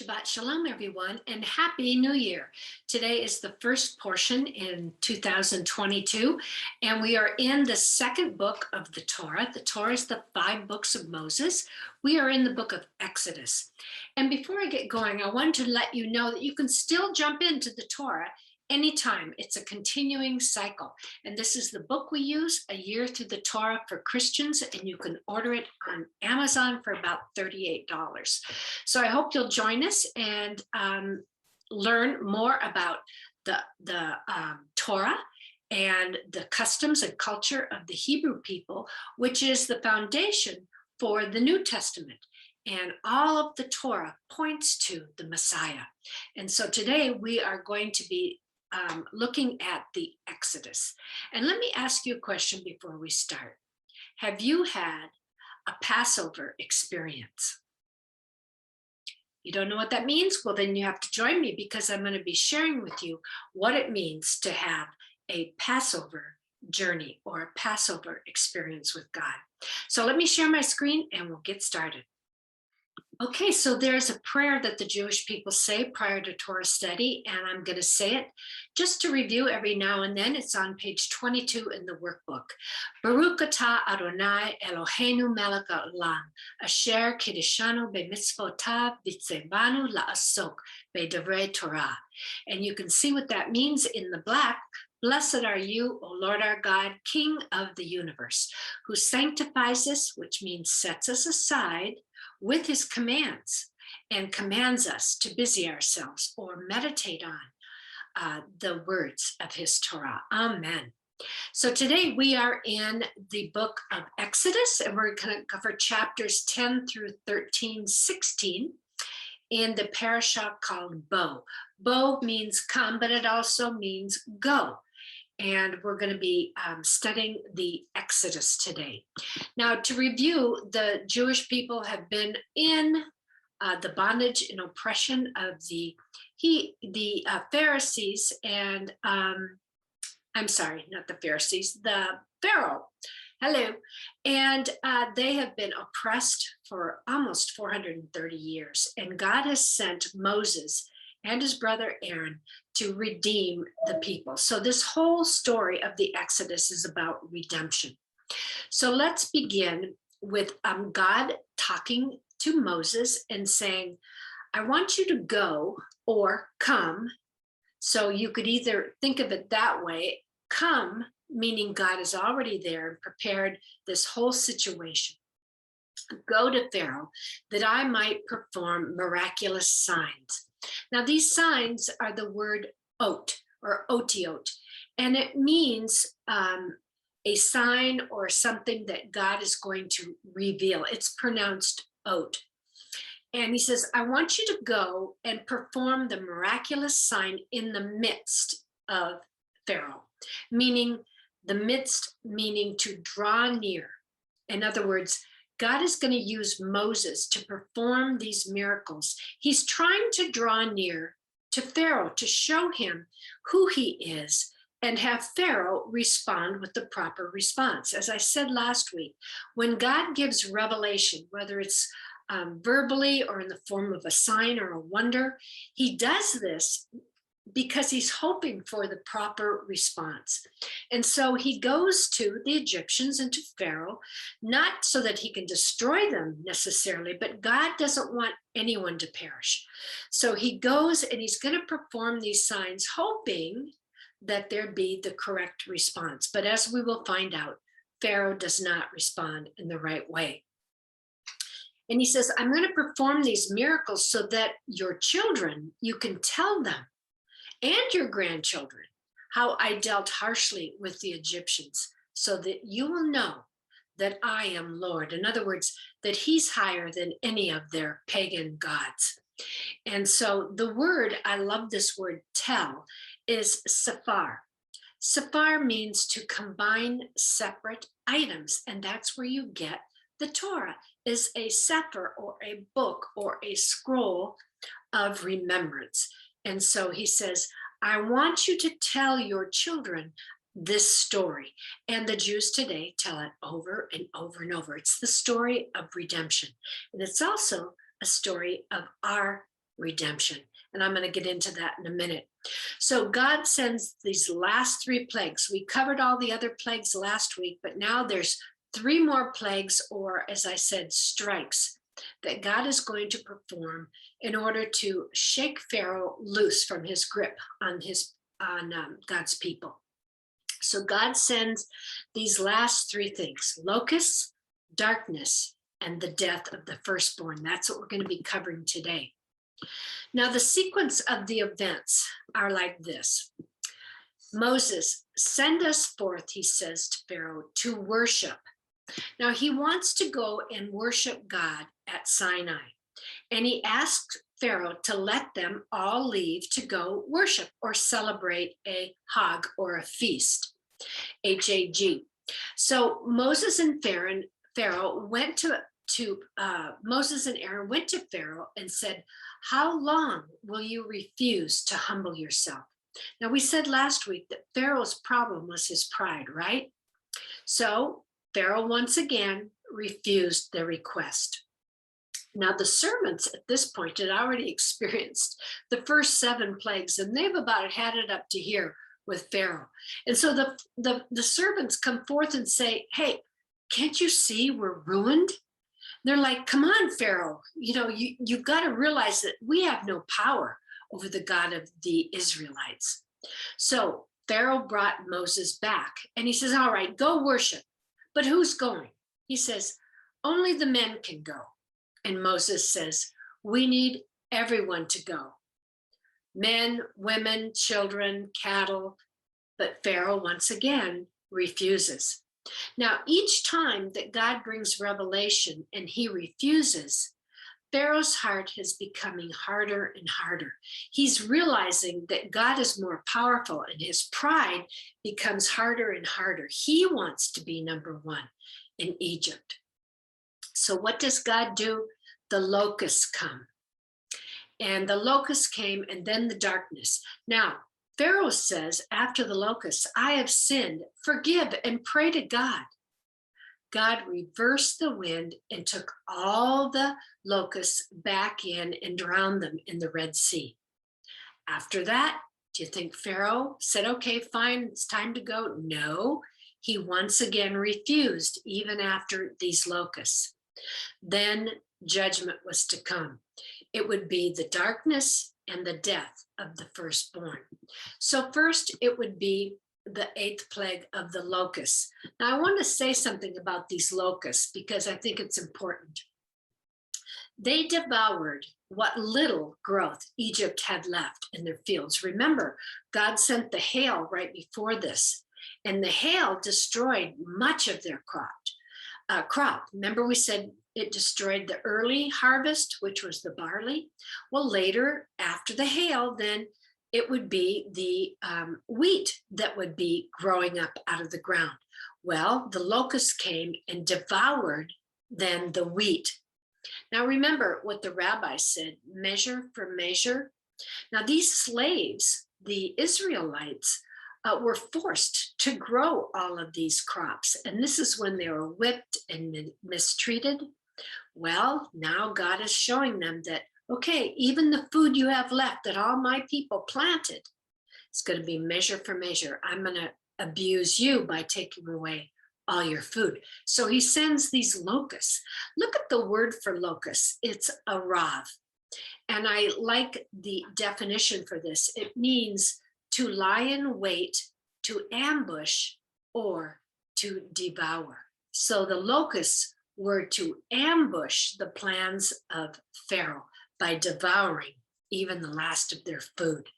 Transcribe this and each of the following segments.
Shabbat Shalom, everyone, and Happy New Year. Today is the first portion in 2022, and we are in the second book of the Torah. The Torah is the 5 books of Moses. We are in the book of Exodus. And before I get going, I want to let you know that you can still jump into the Torah anytime. It's a continuing cycle. And this is the book we use, A Year Through the Torah for Christians, and you can order it on Amazon for about $38. So I hope you'll join us and learn more about the Torah and the customs and culture of the Hebrew people, which is the foundation for the New Testament. And all of the Torah points to the Messiah. And so today we are going to be looking at the Exodus. And let me ask you a question before we start. Have you had a Passover experience? You don't know what that means? Well, then you have to join me, because I'm going to be sharing with you what it means to have a Passover journey or a Passover experience with God. So let me share my screen and we'll get started. Okay, so there's a prayer that the Jewish people say prior to Torah study, and I'm going to say it just to review every now and then. It's on page 22 in the workbook. Baruch atah Adonai Eloheinu melech haolam, asher kiddushanu b'mitzvotav v'tzevanu la'asok b'divrei Torah. And you can see what that means in the black. Blessed are you, O Lord our God, King of the universe, who sanctifies us, which means sets us aside, with his commands, and commands us to busy ourselves or meditate on the words of his Torah. Amen. So today we are in the book of Exodus, and we're going to cover chapters 10 through 13, 16 in the Parashah called Bo. Bo means come, but it also means go. And we're going to be studying the Exodus today. Now, to review, the Jewish people have been in the bondage and oppression of the Pharisees, and I'm sorry, not the Pharisees, the Pharaoh. Hello. And they have been oppressed for almost 430 years. And God has sent Moses and his brother Aaron to redeem the people. So this whole story of the Exodus is about redemption. So let's begin with God talking to Moses and saying, I want you to go or come. So you could either think of it that way, come, meaning God is already there and prepared this whole situation. Go to Pharaoh that I might perform miraculous signs. Now, these signs are the word ot or otiot, and it means a sign or something that God is going to reveal. It's pronounced ot. And he says, I want you to go and perform the miraculous sign in the midst of Pharaoh, meaning the midst, meaning to draw near. In other words, God is going to use Moses to perform these miracles. He's trying to draw near to Pharaoh to show him who he is and have Pharaoh respond with the proper response. As I said last week, when God gives revelation, whether it's verbally or in the form of a sign or a wonder, he does this because he's hoping for the proper response. And so he goes to the Egyptians and to Pharaoh, not so that he can destroy them necessarily, but God doesn't want anyone to perish. So he goes and he's going to perform these signs, hoping that there be the correct response. But as we will find out, Pharaoh does not respond in the right way. And he says, I'm going to perform these miracles so that your children, you can tell them, and your grandchildren, how I dealt harshly with the Egyptians, so that you will know that I am Lord. In other words, that he's higher than any of their pagan gods. And so the word, I love this word, tell, is sephar. Sephar means to combine separate items, and that's where you get the Torah, is a sefer or a book or a scroll of remembrance. And so he says, I want you to tell your children this story. And the Jews today tell it over and over and over. It's the story of redemption. And it's also a story of our redemption. And I'm going to get into that in a minute. So God sends these last 3 plagues. We covered all the other plagues last week, but now there's 3 more plagues, or as I said, strikes, that God is going to perform in order to shake Pharaoh loose from his grip on God's people. So God sends these last 3 things: locusts, darkness, and the death of the firstborn. That's what we're going to be covering today. Now, the sequence of the events are like this. Moses, send us forth, he says to Pharaoh, to worship. Now, he wants to go and worship God at Sinai. And he asks Pharaoh to let them all leave to go worship or celebrate a Hag, or a feast, H-A-G. So Moses and Pharaoh went to Moses and Aaron went to Pharaoh and said, how long will you refuse to humble yourself? Now, we said last week that Pharaoh's problem was his pride, right? So Pharaoh once again refused their request. Now, the servants at this point had already experienced the first 7 plagues, and they've about had it up to here with Pharaoh. And so the servants come forth and say, hey, can't you see we're ruined? They're like, come on, Pharaoh, you've got to realize that we have no power over the God of the Israelites. So Pharaoh brought Moses back, and he says, all right, go worship. But who's going? He says, only the men can go. And Moses says, we need everyone to go. Men, women, children, cattle. But Pharaoh once again refuses. Now, each time that God brings revelation and he refuses, Pharaoh's heart is becoming harder and harder. He's realizing that God is more powerful, and his pride becomes harder and harder. He wants to be number 1 in Egypt. So what does God do? The locusts come. And the locusts came, and then the darkness. Now, Pharaoh says, after the locusts, I have sinned, forgive and pray to God. God reversed the wind and took all the locusts back in and drowned them in the Red Sea. After that, do you think Pharaoh said, okay, fine, it's time to go? No, he once again refused, even after these locusts. Then judgment was to come. It would be the darkness and the death of the firstborn. So first, it would be the 8th plague of the locusts. Now, I want to say something about these locusts because I think it's important. They devoured what little growth Egypt had left in their fields. Remember, God sent the hail right before this, and the hail destroyed much of their crop. Remember, we said it destroyed the early harvest, which was the barley. Well, later, after the hail, then it would be the wheat that would be growing up out of the ground. Well, the locusts came and devoured then the wheat. Now, remember what the rabbi said, measure for measure. Now, these slaves, the Israelites, were forced to grow all of these crops. And this is when they were whipped and mistreated. Well, now God is showing them that, okay, even the food you have left that all my people planted, it's going to be measure for measure. I'm going to abuse you by taking away all your food. So he sends these locusts. Look at the word for locusts. It's a rav. And I like the definition for this. It means to lie in wait, to ambush, or to devour. So the locusts were to ambush the plans of Pharaoh by devouring even the last of their food.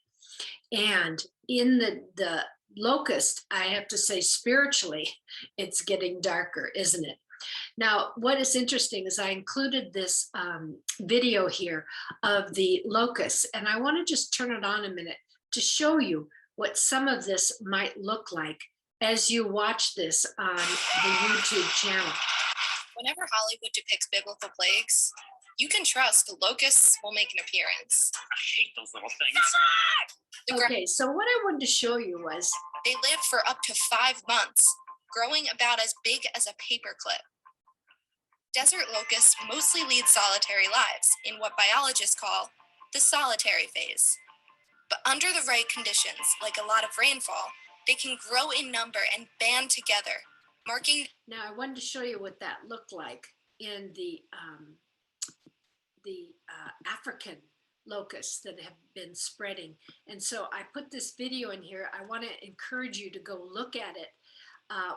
And in the locust, I have to say, spiritually, it's getting darker, isn't it? Now, what is interesting is I included this video here of the locusts, and I want to just turn it on a minute to show you what some of this might look like as you watch this on the YouTube channel. Whenever Hollywood depicts biblical plagues, you can trust the locusts will make an appearance. I hate those little things. Okay, so what I wanted to show you was they live for up to 5 months, growing about as big as a paperclip. Desert locusts mostly lead solitary lives in what biologists call the solitary phase. But under the right conditions, like a lot of rainfall, they can grow in number and band together, marking. Now I wanted to show you what that looked like in the African locusts that have been spreading. And so I put this video in here. I want to encourage you to go look at it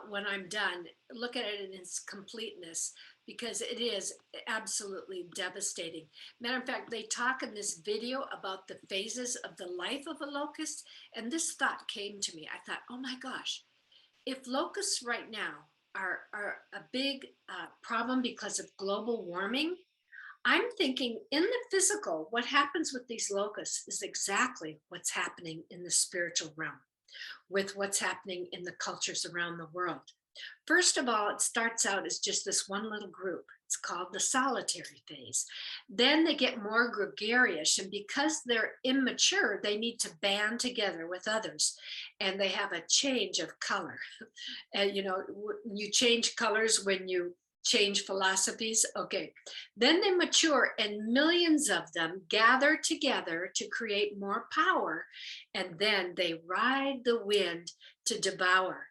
when I'm done. Look at it in its completeness, because it is absolutely devastating. Matter of fact, they talk in this video about the phases of the life of a locust. And this thought came to me. I thought, oh my gosh, if locusts right now are a big problem because of global warming, I'm thinking in the physical, what happens with these locusts is exactly what's happening in the spiritual realm, with what's happening in the cultures around the world. First of all, it starts out as just this one little group. It's called the solitary phase. Then they get more gregarious, and because they're immature, they need to band together with others, and they have a change of color. And you change colors when you change philosophies. Okay, then they mature, and millions of them gather together to create more power, and then they ride the wind to devour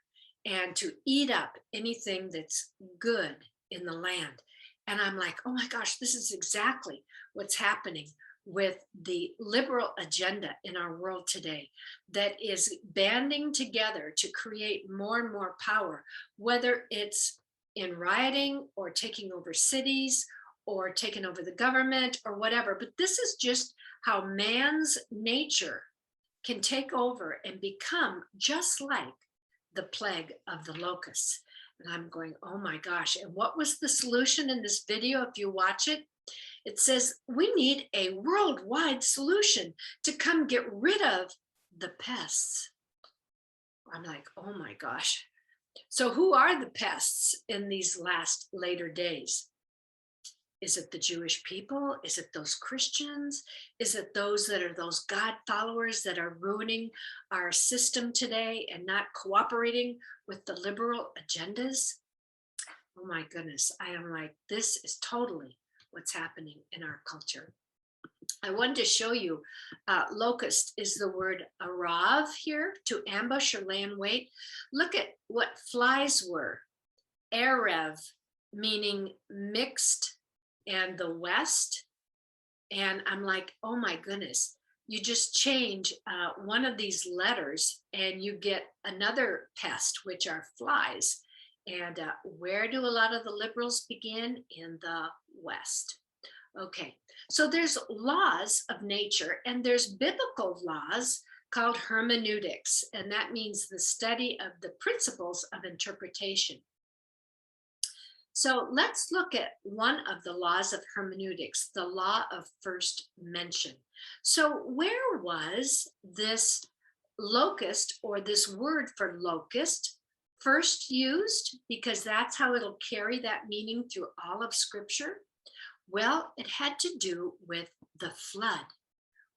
and to eat up anything that's good in the land. And I'm like, oh my gosh, this is exactly what's happening with the liberal agenda in our world today, that is banding together to create more and more power, whether it's in rioting or taking over cities or taking over the government or whatever. But this is just how man's nature can take over and become just like the plague of the locusts. And I'm going, oh my gosh. And what was the solution in this video? If you watch it, it says we need a worldwide solution to come get rid of the pests. I'm like, oh my gosh. So who are the pests in these later days? Is it the Jewish people? Is it those Christians? Is it those that are those God followers that are ruining our system today and not cooperating with the liberal agendas? Oh my goodness. I am like, this is totally what's happening in our culture. I wanted to show you, locust is the word arav here, to ambush or lay in wait. Look at what flies were. Erev, meaning mixed, and the west. And I'm like, oh my goodness, you just change one of these letters and you get another pest, which are flies. And where do a lot of the liberals begin? In the west. Okay, so there's laws of nature, and there's biblical laws called hermeneutics, and that means the study of the principles of interpretation. So let's look at one of the laws of hermeneutics, the law of first mention. So where was this locust, or this word for locust, first used? Because that's how it'll carry that meaning through all of Scripture. Well, it had to do with the flood,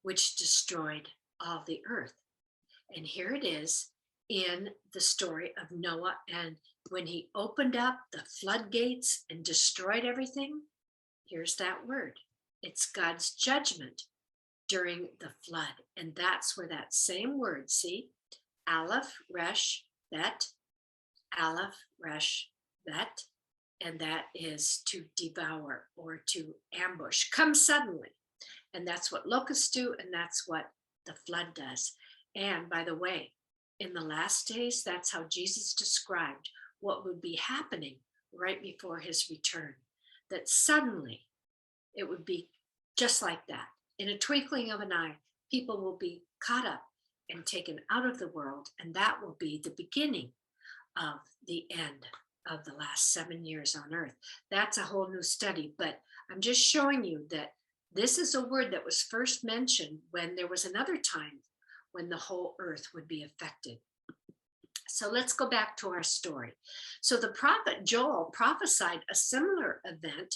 which destroyed all the earth. And here it is in the story of Noah, and when he opened up the floodgates and destroyed everything, here's that word. It's God's judgment during the flood. And that's where that same word, see, Aleph, Resh, Bet, Aleph, Resh, Bet, and that is to devour or to ambush, come suddenly. And that's what locusts do, and that's what the flood does. And by the way, in the last days, that's how Jesus described what would be happening right before his return, that suddenly it would be just like that. In a twinkling of an eye, people will be caught up and taken out of the world, and that will be the beginning of the end of the last 7 years on earth. That's a whole new study, but I'm just showing you that this is a word that was first mentioned when there was another time when the whole earth would be affected. So let's go back to our story. So the prophet Joel prophesied a similar event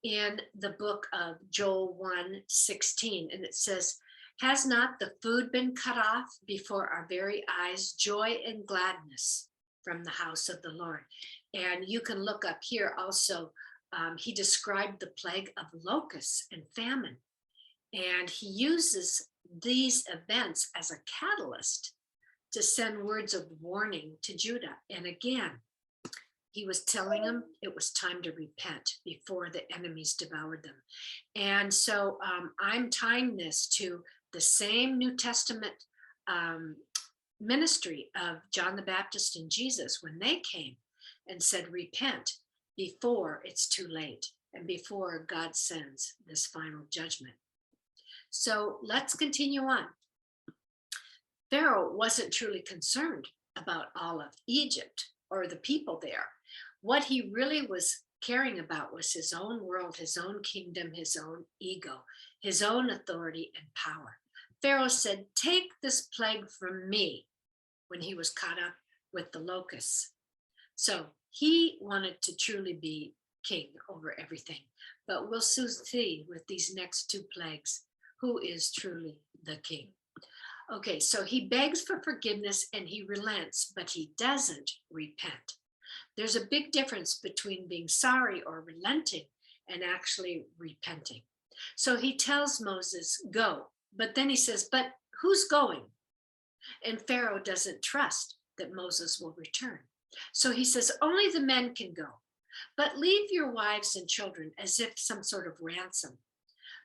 in the book of Joel 1:16, and it says, has not the food been cut off before our very eyes, joy and gladness from the house of the Lord? And you can look up here also, he described the plague of locusts and famine. And he uses these events as a catalyst to send words of warning to Judah. And again, he was telling them it was time to repent before the enemies devoured them. And so I'm tying this to the same New Testament ministry of John the Baptist and Jesus when they came and said, repent before it's too late and before God sends this final judgment. So let's continue on. Pharaoh wasn't truly concerned about all of Egypt or the people there. What he really was caring about was his own world, his own kingdom, his own ego, his own authority and power. Pharaoh said, take this plague from me, when he was caught up with the locusts. So he wanted to truly be king over everything. But we'll soon see with these next two plagues who is truly the king. Okay, so he begs for forgiveness and he relents, but he doesn't repent. There's a big difference between being sorry or relenting and actually repenting. So he tells Moses, go, but then he says, but who's going? And Pharaoh doesn't trust that Moses will return. So he says, only the men can go, but leave your wives and children as if some sort of ransom.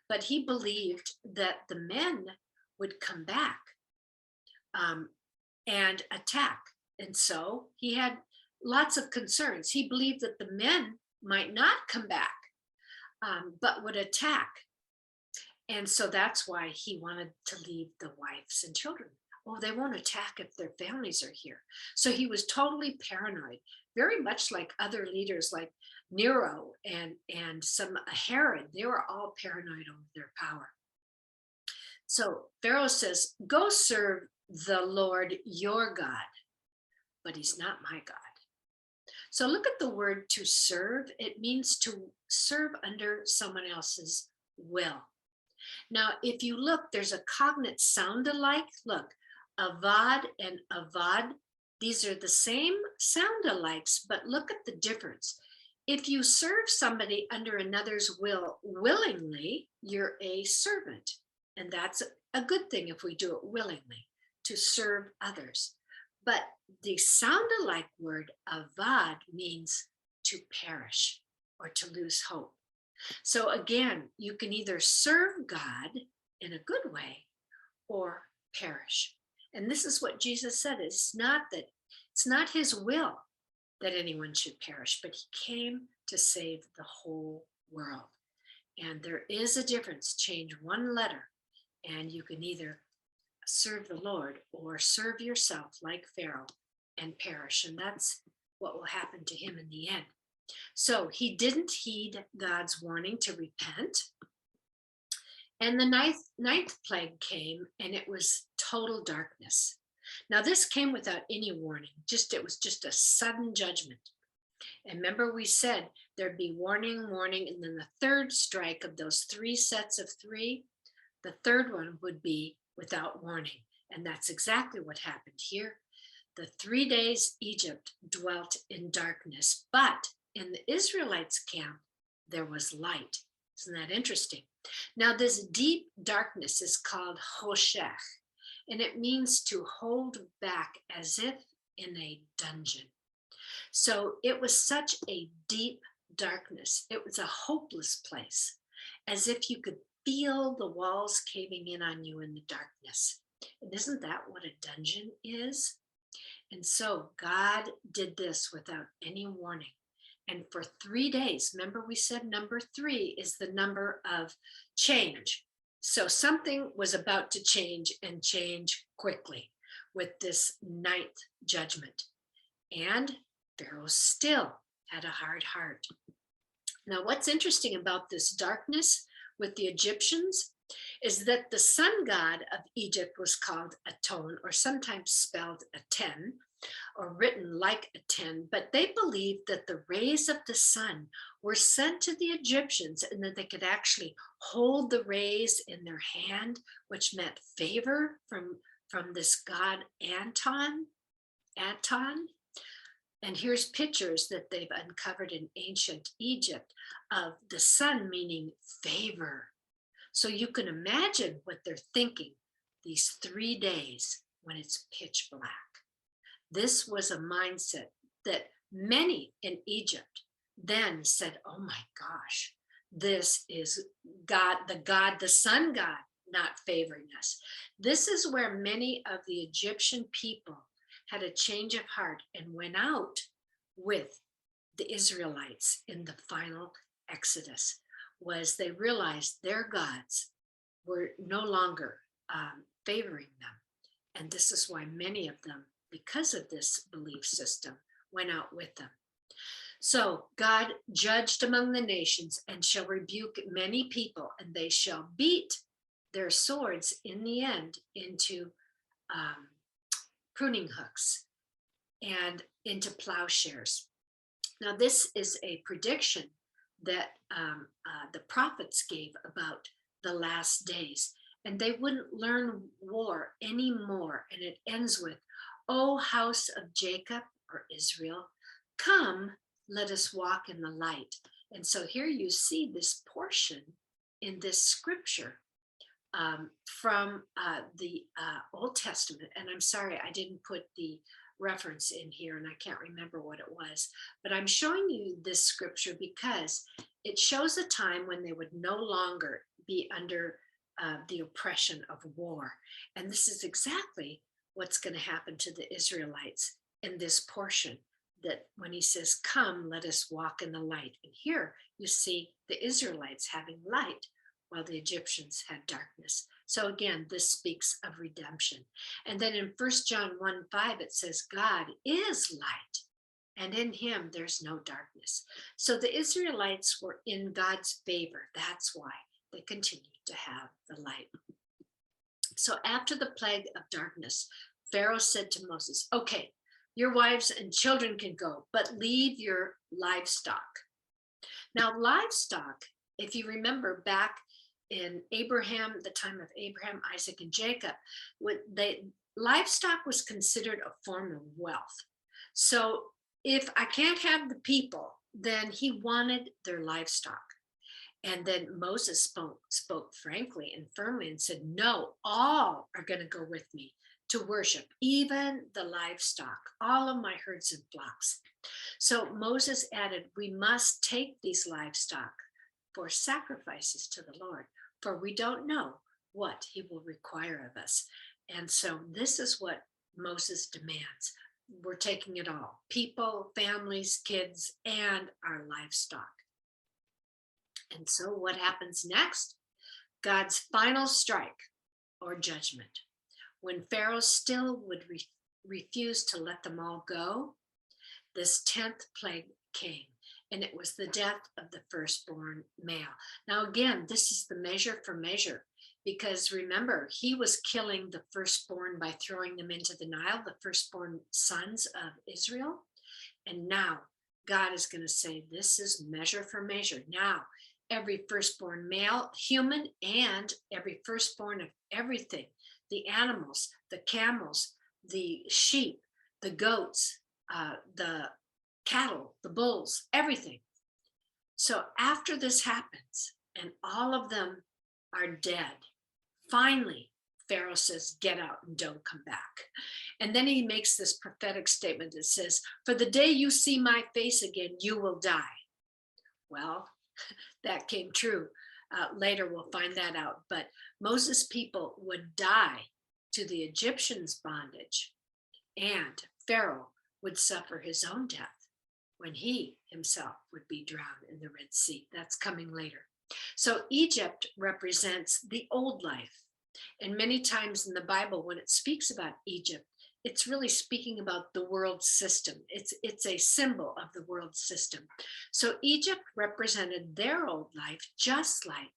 But he believed that the men would come back and attack. And so he had lots of concerns. He believed that the men might not come back, but would attack. And so that's why he wanted to leave the wives and children. Oh, they won't attack if their families are here. So he was totally paranoid, very much like other leaders like Nero and some Herod. They were all paranoid over their power. So Pharaoh says, go serve the Lord your God, but he's not my God. So look at the word to serve. It means to serve under someone else's will. Now, if you look, there's a cognate sound alike. Look, avad and avad, these are the same sound alikes, but look at the difference. If you serve somebody under another's will willingly, you're a servant. And that's a good thing if we do it willingly, to serve others. But the sound alike word avad means to perish or to lose hope. So again, you can either serve God in a good way or perish. And this is what Jesus said. It's not his will that anyone should perish, but he came to save the whole world. And there is a difference. Change one letter and you can either serve the Lord or serve yourself like Pharaoh and perish. And that's what will happen to him in the end. So he didn't heed God's warning to repent. And the ninth plague came, and it was total darkness. Now this came without any warning. It was just a sudden judgment. And remember we said there'd be warning, and then the third strike of those three sets of three, the third one would be without warning. And that's exactly what happened here. The 3 days Egypt dwelt in darkness, but in the Israelites' camp, there was light. Isn't that interesting? Now, this deep darkness is called choshech, and it means to hold back as if in a dungeon. So it was such a deep darkness. It was a hopeless place, as if you could feel the walls caving in on you in the darkness. And isn't that what a dungeon is? And so God did this without any warning. And for 3 days, remember we said number 3 is the number of change. So something was about to change and change quickly with this 9th judgment. And Pharaoh still had a hard heart. Now, what's interesting about this darkness with the Egyptians is that the sun god of Egypt was called Aton, or sometimes spelled Aten, or written like a 10, but they believed that the rays of the sun were sent to the Egyptians and that they could actually hold the rays in their hand, which meant favor from this god Aton. And here's pictures that they've uncovered in ancient Egypt of the sun meaning favor. So you can imagine what they're thinking these 3 days when it's pitch black. This was a mindset that many in Egypt then said, oh my gosh, this is God, the sun God, not favoring us. This is where many of the Egyptian people had a change of heart and went out with the Israelites in the final Exodus, was they realized their gods were no longer favoring them. And this is why many of them, because of this belief system, went out with them. So God judged among the nations and shall rebuke many people, and they shall beat their swords in the end into pruning hooks and into plowshares. Now, this is a prediction that the prophets gave about the last days, and they wouldn't learn war anymore. And it ends with, O house of Jacob, or Israel, come, let us walk in the light. And so here you see this portion in this scripture from the Old Testament. And I'm sorry, I didn't put the reference in here and I can't remember what it was, but I'm showing you this scripture because it shows a time when they would no longer be under the oppression of war. And this is exactly what's going to happen to the Israelites in this portion, that when he says, come, let us walk in the light. And here you see the Israelites having light while the Egyptians had darkness. So again, this speaks of redemption. And then in 1 John 1:5, it says, God is light, and in him there's no darkness. So the Israelites were in God's favor. That's why they continued to have the light. So after the plague of darkness, Pharaoh said to Moses, okay, your wives and children can go, but leave your livestock. Now, livestock, if you remember back in Abraham, the time of Abraham, Isaac, and Jacob, livestock was considered a form of wealth. So if I can't have the people, then he wanted their livestock. And then Moses spoke frankly and firmly and said, no, all are going to go with me to worship, even the livestock, all of my herds and flocks. So Moses added, we must take these livestock for sacrifices to the Lord, for we don't know what he will require of us. And so this is what Moses demands. We're taking it all, people, families, kids, and our livestock. And so what happens next? God's final strike or judgment. When Pharaoh still would refuse to let them all go, this 10th plague came, and it was the death of the firstborn male. Now, again, this is the measure for measure, because remember, he was killing the firstborn by throwing them into the Nile, the firstborn sons of Israel. And now God is going to say, this is measure for measure. Now, every firstborn male, human, and every firstborn of everything, the animals, the camels, the sheep, the goats, the cattle, the bulls, everything. So after this happens and all of them are dead, finally, Pharaoh says, get out and don't come back. And then he makes this prophetic statement that says, for the day you see my face again, you will die. Well, that came true. Later, we'll find that out. But Moses' people would die to the Egyptians' bondage, and Pharaoh would suffer his own death when he himself would be drowned in the Red Sea. That's coming later. So Egypt represents the old life. And many times in the Bible, when it speaks about Egypt, it's really speaking about the world system. It's a symbol of the world system. So Egypt represented their old life, just like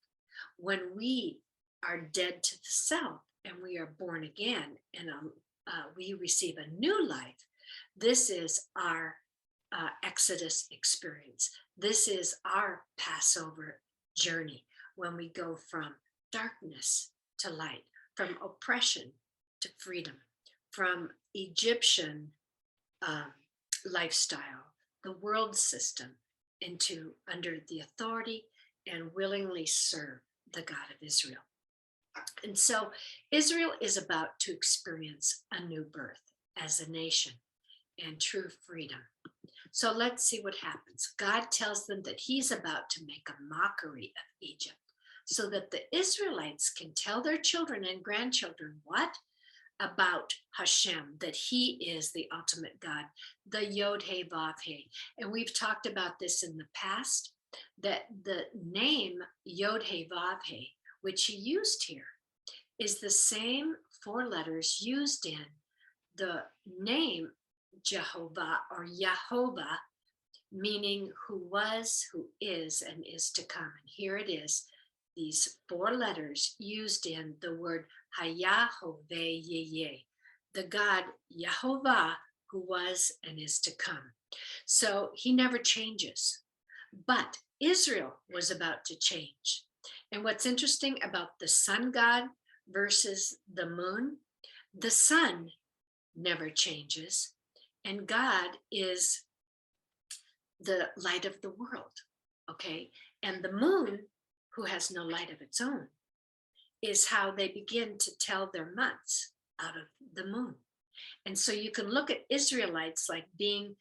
when we are dead to the self and we are born again and we receive a new life. This is our Exodus experience. This is our Passover journey, when we go from darkness to light, from oppression to freedom, from Egyptian lifestyle, the world system, into under the authority and willingly serve the God of Israel. And so Israel is about to experience a new birth as a nation and true freedom. So let's see what happens. God tells them that he's about to make a mockery of Egypt so that the Israelites can tell their children and grandchildren what? About Hashem, that he is the ultimate God, the Yod He Vav He. And we've talked about this in the past, that the name Yod He Vav He, which he used here, is the same 4 letters used in the name Jehovah or Yahovah, meaning who was, who is, and is to come. And here it is, these 4 letters used in the word Hayahoveh, the God Yahovah who was and is to come. So he never changes. But Israel was about to change. And what's interesting about the sun god versus the moon, the sun never changes, and God is the light of the world, okay? And the moon, who has no light of its own, is how they begin to tell their months out of the moon. And so you can look at Israelites like being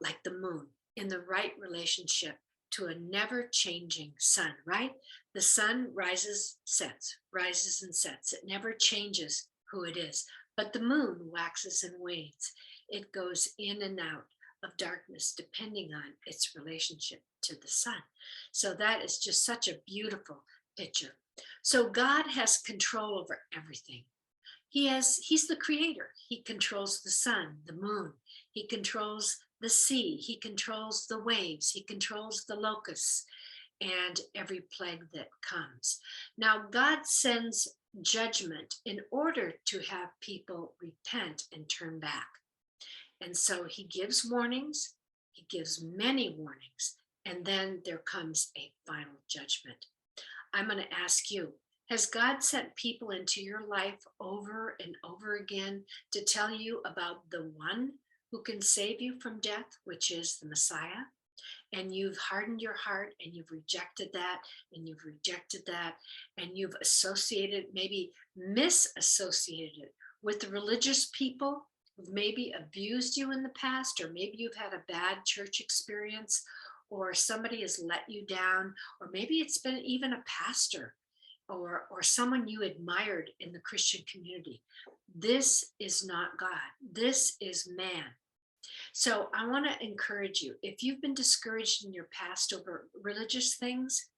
like the moon in the right relationship to a never changing sun, right? The sun rises, sets, rises and sets. It never changes who it is. But the moon waxes and wanes. It goes in and out of darkness depending on its relationship to the sun. So that is just such a beautiful picture. So God has control over everything. He's the creator. He controls the sun, the moon. He controls the sea. He controls the waves. He controls the locusts and every plague that comes. Now, God sends judgment in order to have people repent and turn back. And so he gives warnings. He gives many warnings. And then there comes a final judgment. I'm going to ask you, has God sent people into your life over and over again to tell you about the one who can save you from death, which is the Messiah? And you've hardened your heart and you've rejected that and you've rejected that and you've associated, maybe misassociated it with the religious people who've maybe abused you in the past, or maybe you've had a bad church experience, or somebody has let you down, or maybe it's been even a pastor or someone you admired in the Christian community. This is not God. This is man. So I want to encourage you, if you've been discouraged in your past over religious things,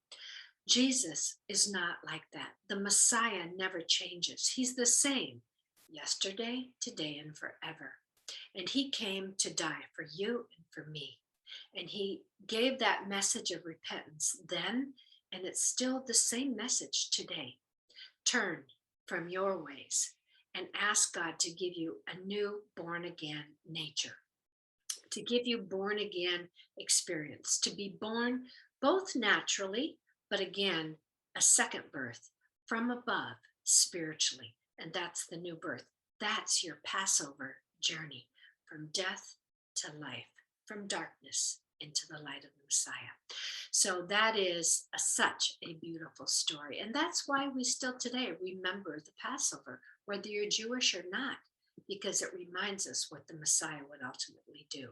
Jesus is not like that. The Messiah never changes. He's the same yesterday, today, and forever. And he came to die for you and for me. And he gave that message of repentance then, and it's still the same message today. Turn from your ways and ask God to give you a new born again nature, to give you born again experience, to be born both naturally, but again, a second birth from above spiritually. And that's the new birth. That's your Passover journey from death to life, from darkness into the light of the Messiah. So that is such a beautiful story. And that's why we still today remember the Passover, whether you're Jewish or not, because it reminds us what the Messiah would ultimately do.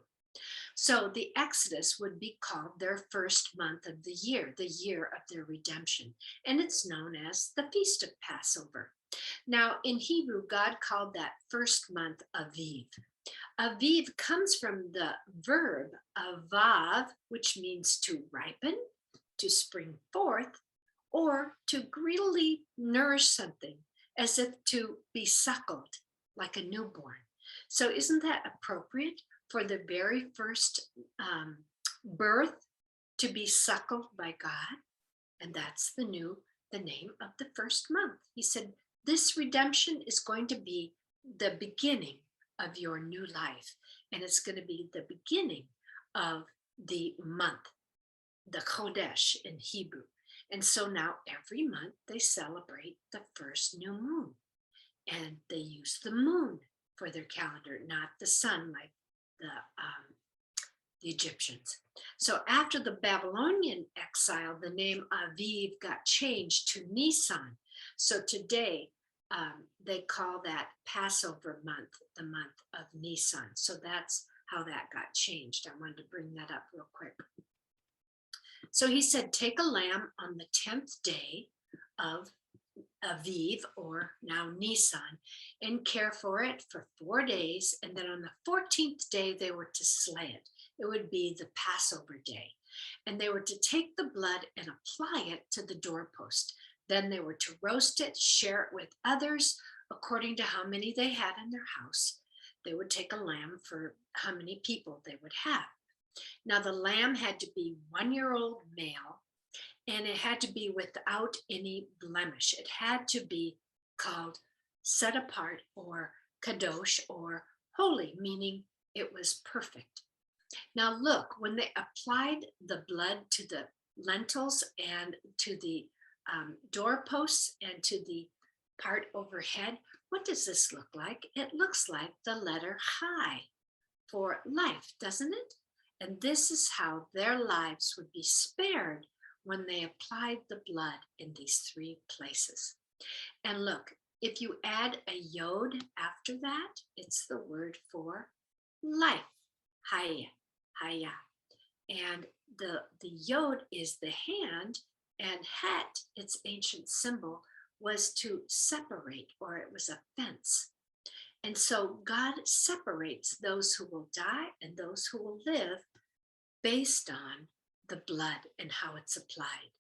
So the Exodus would be called their first month of the year of their redemption. And it's known as the Feast of Passover. Now, in Hebrew, God called that first month Aviv. Aviv comes from the verb avav, which means to ripen, to spring forth, or to greedily nourish something, as if to be suckled like a newborn. So isn't that appropriate for the very first birth to be suckled by God? And that's the name of the first month. He said, this redemption is going to be the beginning of your new life. And it's going to be the beginning of the month, the Chodesh in Hebrew. And so now every month they celebrate the first new moon. And they use the moon for their calendar, not the sun like the the Egyptians. So after the Babylonian exile, the name Aviv got changed to Nisan. So today they call that Passover month, the month of Nisan. So that's how that got changed. I wanted to bring that up real quick. So he said, take a lamb on the 10th day of Aviv, or now Nisan, and care for it for 4 days. And then on the 14th day, they were to slay it. It would be the Passover day. And they were to take the blood and apply it to the doorpost. Then they were to roast it, share it with others according to how many they had in their house. They would take a lamb for how many people they would have. Now, the lamb had to be 1-year-old male, and it had to be without any blemish. It had to be called set apart, or kadosh, or holy, meaning it was perfect. Now look, when they applied the blood to the lentils and to the doorposts and to the part overhead, what does this look like? It looks like the letter Chai for life, doesn't it? And this is how their lives would be spared when they applied the blood in these 3 places. And look, if you add a yod after that, it's the word for life, Haya, Haya. And the yod is the hand, and het, its ancient symbol, was to separate, or it was a fence. And so God separates those who will die and those who will live based on the blood and how it's applied.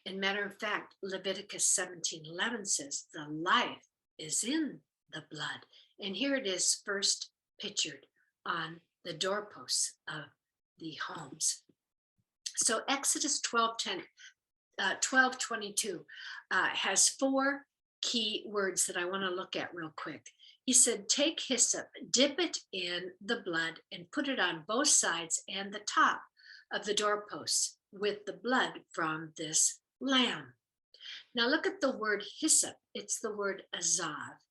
And matter of fact, Leviticus 17:11 says the life is in the blood. And here it is first pictured on the doorposts of the homes. So Exodus 12:22 has 4 key words that I want to look at real quick. He said, take hyssop, dip it in the blood, and put it on both sides and the top of the doorposts with the blood from this lamb. Now look at the word hyssop. It's the word azav,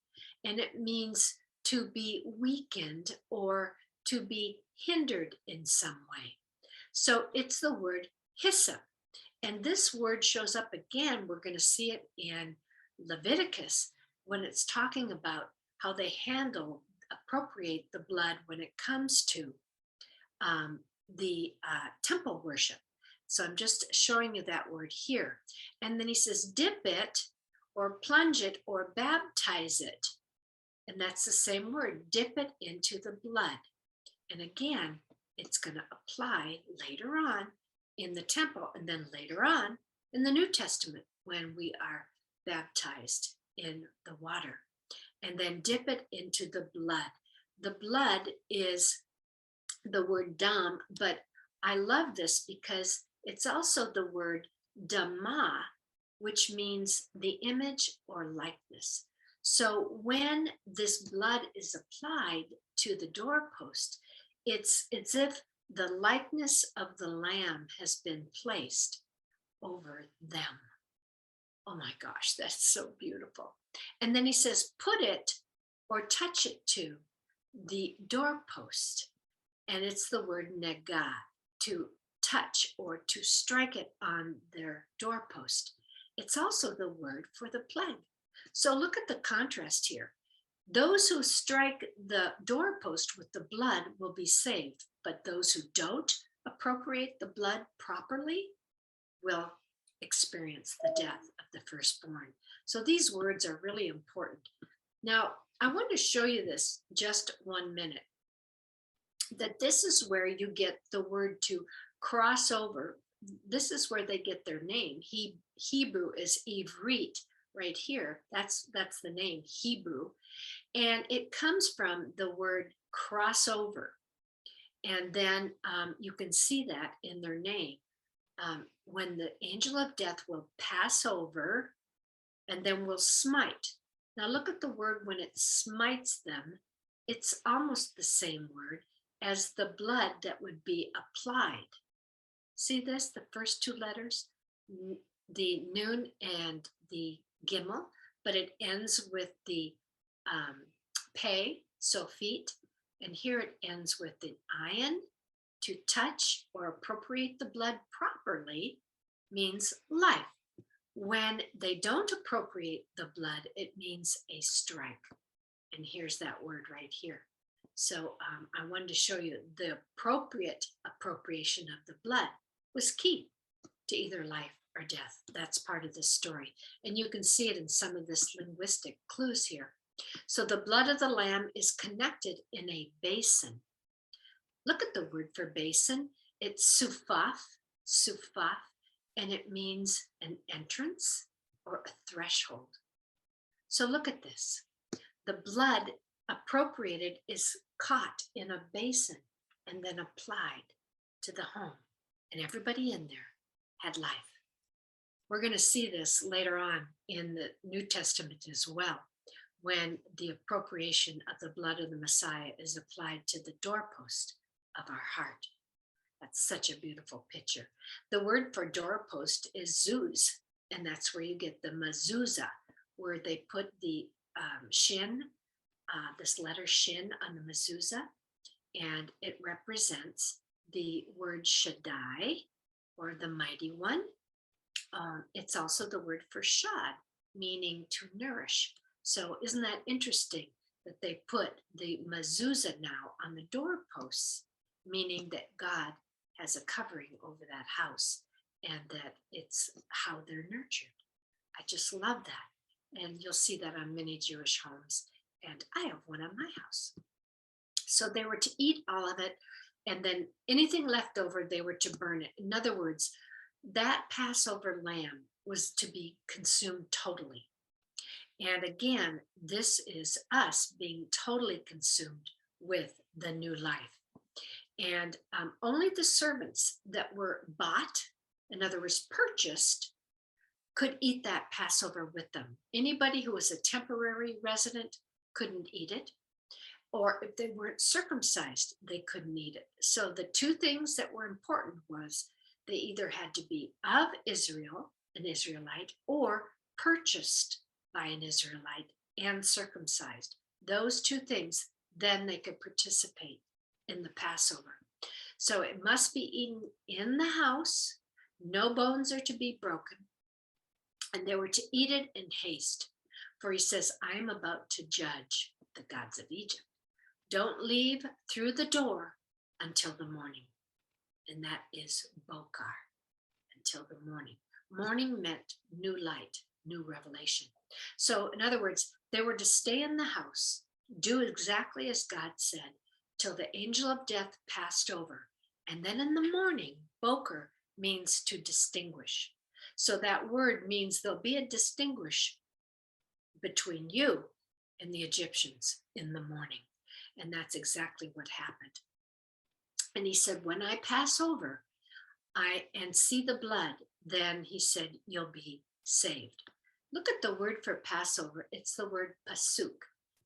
and it means to be weakened or to be hindered in some way. So it's the word hyssop. And this word shows up again. We're going to see it in Leviticus when it's talking about how they appropriate the blood when it comes to the temple worship. So I'm just showing you that word here. And then he says, dip it or plunge it or baptize it. And that's the same word, dip it into the blood. And again, it's going to apply later on in the temple, and then later on in the New Testament when we are baptized in the water. And then dip it into the blood. The blood is the word dam, but I love this because it's also the word dama, which means the image or likeness. So when this blood is applied to the doorpost, it's as if the likeness of the lamb has been placed over them. Oh my gosh, that's so beautiful. And then he says, put it or touch it to the doorpost. And it's the word nega, to touch or to strike it on their doorpost. It's also the word for the plague. So look at the contrast here. Those who strike the doorpost with the blood will be saved, but those who don't appropriate the blood properly will experience the death of the firstborn. So these words are really important. Now, I want to show you this just 1 minute, that this is where you get the word to cross over. This is where they get their name. Hebrew is Ivrit right here. That's the name, Hebrew. And it comes from the word crossover. And then you can see that in their name. When the angel of death will pass over and then will smite. Now look at the word when it smites them. It's almost the same word as the blood that would be applied. See this, the first 2 letters, the nun and the gimel, but it ends with the pei, so feet, and here it ends with the ayin To touch or appropriate the blood properly means life. When they don't appropriate the blood, it means a strike. And here's that word right here. So I wanted to show you the appropriate appropriation of the blood was key to either life or death. That's part of this story. And you can see it in some of this linguistic clues here. So the blood of the lamb is connected in a basin. Look at the word for basin. It's sufaf, and it means an entrance or a threshold. So look at this. The blood appropriated is caught in a basin and then applied to the home. And everybody in there had life. We're going to see this later on in the New Testament as well, when the appropriation of the blood of the Messiah is applied to the doorpost of our heart. That's such a beautiful picture. The word for doorpost is zuz, and that's where you get the mezuzah, where they put the shin, this letter shin on the mezuzah, and it represents the word Shaddai, or the mighty one. It's also the word for shad, meaning to nourish. So isn't that interesting that they put the mezuzah now on the doorposts, meaning that God has a covering over that house and that it's how they're nurtured. I just love that. And you'll see that on many Jewish homes. And I have one on my house. So they were to eat all of it, and then anything left over, they were to burn it. In other words, that Passover lamb was to be consumed totally. And again, this is us being totally consumed with the new life. And only the servants that were bought, in other words, purchased, could eat that Passover with them. Anybody who was a temporary resident couldn't eat it. Or if they weren't circumcised, they couldn't eat it. So the two things that were important was they either had to be of Israel, an Israelite, or purchased by an Israelite and circumcised. Those two things, then they could participate in the Passover. So it must be eaten in the house. No bones are to be broken. And they were to eat it in haste. For he says, I am about to judge the gods of Egypt. Don't leave through the door until the morning. And that is Bokar, until the morning. Morning meant new light, new revelation. So in other words, they were to stay in the house, do exactly as God said, till the angel of death passed over. And then in the morning, Boker means to distinguish. So that word means there'll be a distinguish between you and the Egyptians in the morning. And that's exactly what happened. And he said, when I pass over and see the blood, then he said, you'll be saved. Look at the word for Passover. It's the word pasuk.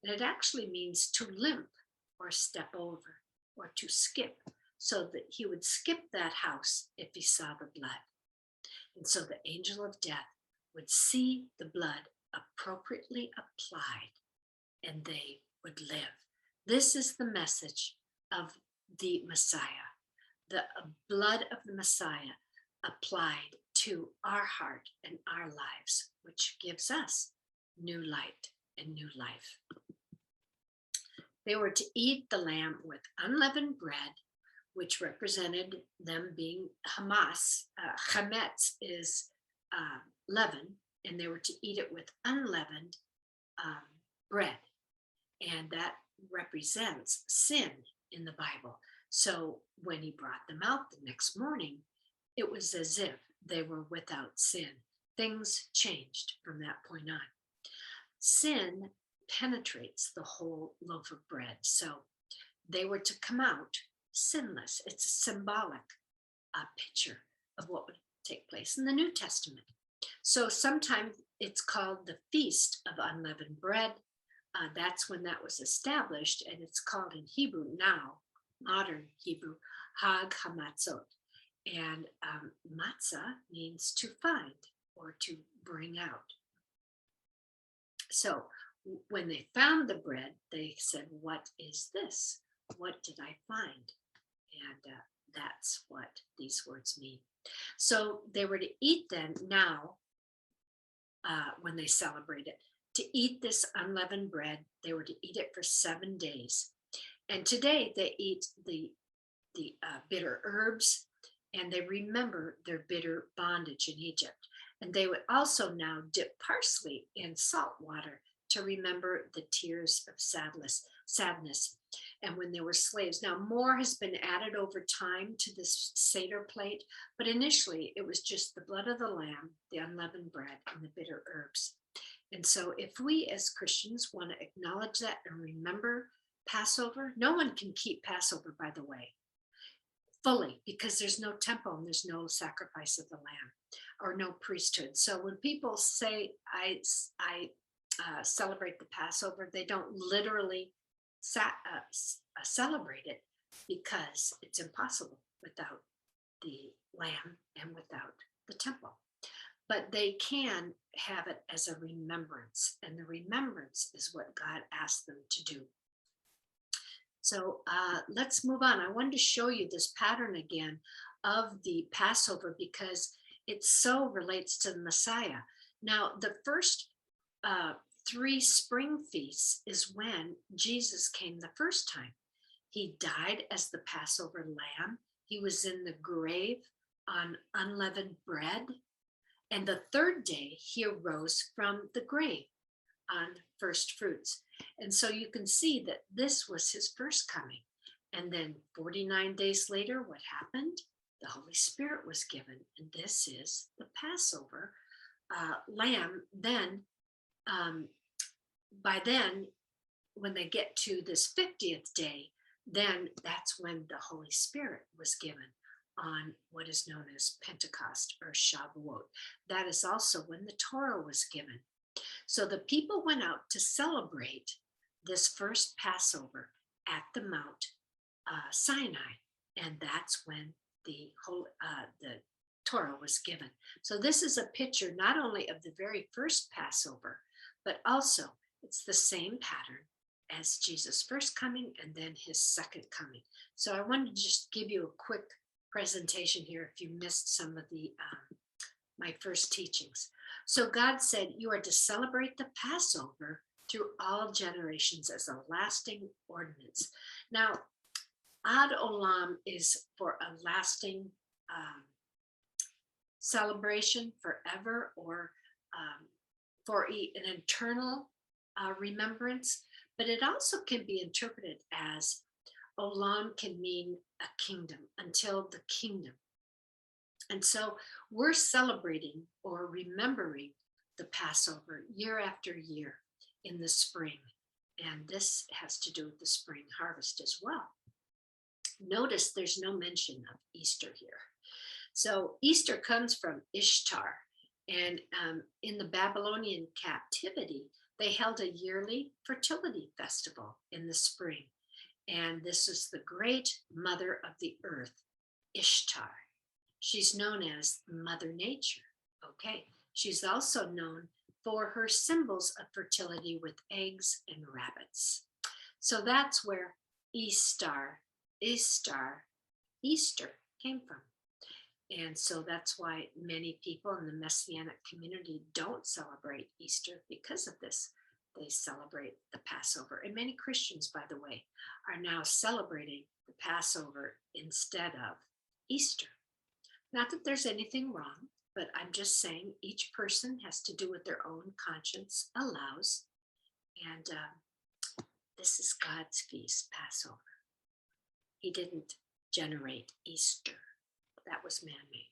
And it actually means to limp or step over or to skip, so that he would skip that house if he saw the blood. And so the angel of death would see the blood appropriately applied and they would live. This is the message of the Messiah, the blood of the Messiah applied to our heart and our lives, which gives us new light and new life. They were to eat the lamb with unleavened bread, which represented them being Hamas. Chametz is leaven, and they were to eat it with unleavened bread. And that represents sin in the Bible. So when he brought them out the next morning, it was as if they were without sin. Things changed from that point on. Sin penetrates the whole loaf of bread. So they were to come out sinless. It's a symbolic picture of what would take place in the New Testament. So sometimes it's called the Feast of Unleavened Bread. That's when that was established, and it's called in Hebrew now, modern Hebrew, Hag Hamatzot. And matzah means to find or to bring out. So when they found the bread, they said, what is this? What did I find? And That's what these words mean. So they were to eat then now, when they celebrated, to eat this unleavened bread. They were to eat it for 7 days. And today they eat the bitter herbs, and they remember their bitter bondage in Egypt. And they would also now dip parsley in salt water to remember the tears of sadness. And when they were slaves. Now, more has been added over time to this Seder plate, but initially it was just the blood of the lamb, the unleavened bread, and the bitter herbs. And so, if we as Christians want to acknowledge that and remember Passover, no one can keep Passover, by the way, fully, because there's no temple and there's no sacrifice of the lamb or no priesthood. So when people say I celebrate the Passover, they don't literally celebrate it, because it's impossible without the lamb and without the temple. But they can have it as a remembrance, and the remembrance is what God asked them to do. So let's move on. I wanted to show you this pattern again of the Passover, because it so relates to the Messiah. Now, the first 3 spring feasts is when Jesus came the first time. He died as the Passover lamb. He was in the grave on unleavened bread. And the 3rd day, he arose from the grave on first fruits. And so you can see that this was his first coming. And then 49 days later, what happened? The Holy Spirit was given. And this is the Passover lamb. Then, by then, when they get to this 50th day, then that's when the Holy Spirit was given on what is known as Pentecost or Shavuot. That is also when the Torah was given. So the people went out to celebrate this first Passover at the Mount Sinai, and that's when the Torah was given. So this is a picture not only of the very first Passover, but also it's the same pattern as Jesus' first coming and then his second coming. So I wanted to just give you a quick presentation here if you missed some of the my first teachings. So God said, you are to celebrate the Passover through all generations as a lasting ordinance. Now, Ad Olam is for a lasting celebration forever, or for an eternal remembrance, but it also can be interpreted as Olam can mean a kingdom, until the kingdom. And so we're celebrating or remembering the Passover year after year in the spring. And this has to do with the spring harvest as well. Notice there's no mention of Easter here. So Easter comes from Ishtar. And in the Babylonian captivity, they held a yearly fertility festival in the spring. And this is the great mother of the earth, Ishtar. She's known as Mother Nature. Okay. She's also known for her symbols of fertility with eggs and rabbits. So that's where Easter came from. And so that's why many people in the Messianic community don't celebrate Easter because of this. They celebrate the Passover. And many Christians, by the way, are now celebrating the Passover instead of Easter. Not that there's anything wrong, but I'm just saying each person has to do what their own conscience allows. And this is God's feast, Passover. He didn't generate Easter. That was man-made.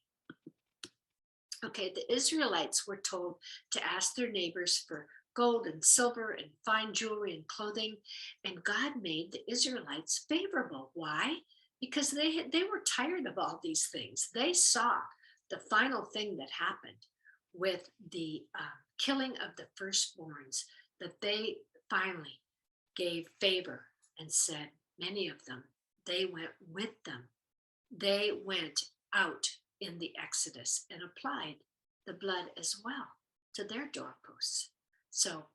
Okay, the Israelites were told to ask their neighbors for gold and silver and fine jewelry and clothing. And God made the Israelites favorable. Why? Because they were tired of all these things. They saw the final thing that happened with the killing of the firstborns, that they finally gave favor and said, many of them, they went with them. They went out in the Exodus and applied the blood as well to their doorposts. So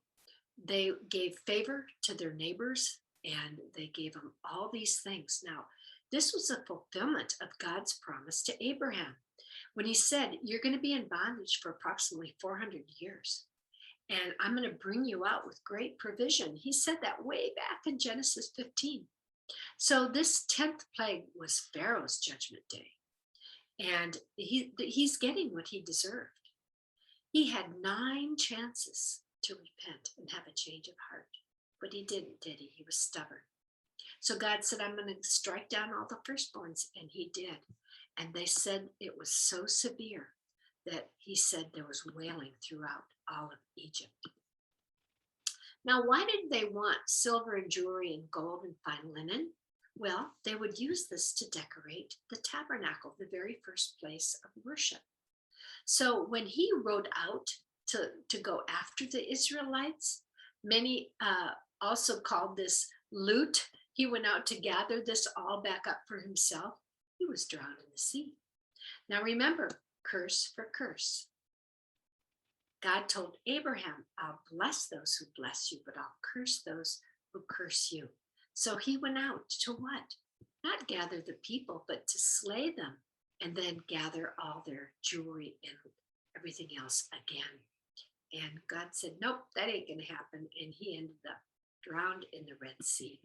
they gave favor to their neighbors, and they gave them all these things. Now, This was a fulfillment of God's promise to Abraham when he said, "You're going to be in bondage for approximately 400 years, and I'm going to bring you out with great provision." He said that way back in Genesis 15. So this 10th plague was Pharaoh's judgment day, and he's getting what he deserved. He had 9 chances to repent and have a change of heart, but he didn't, did he? He was stubborn. So God said, "I'm going to strike down all the firstborns," and he did. And they said it was so severe that he said there was wailing throughout all of Egypt. Now, why did they want silver and jewelry and gold and fine linen? Well, they would use this to decorate the tabernacle, the very first place of worship. So when he rode out to go after the Israelites, many also called this loot. He went out to gather this all back up for himself. He was drowned in the sea. Now remember, curse for curse. God told Abraham, "I'll bless those who bless you, but I'll curse those who curse you." So he went out to what? Not gather the people, but to slay them and then gather all their jewelry and everything else again. And God said, "Nope, that ain't going to happen." And he ended up drowned in the Red Sea.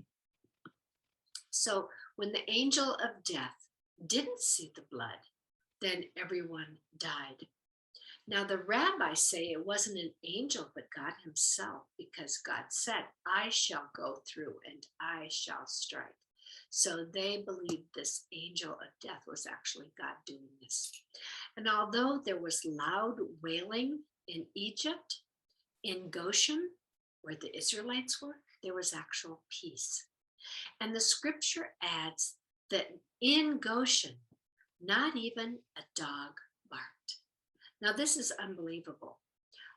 So when the angel of death didn't see the blood, then everyone died. Now the rabbis say it wasn't an angel, but God himself, because God said, "I shall go through and I shall strike." So they believed this angel of death was actually God doing this. And although there was loud wailing in Egypt, in Goshen, where the Israelites were, there was actual peace. And the scripture adds that in Goshen, not even a dog barked. Now, this is unbelievable.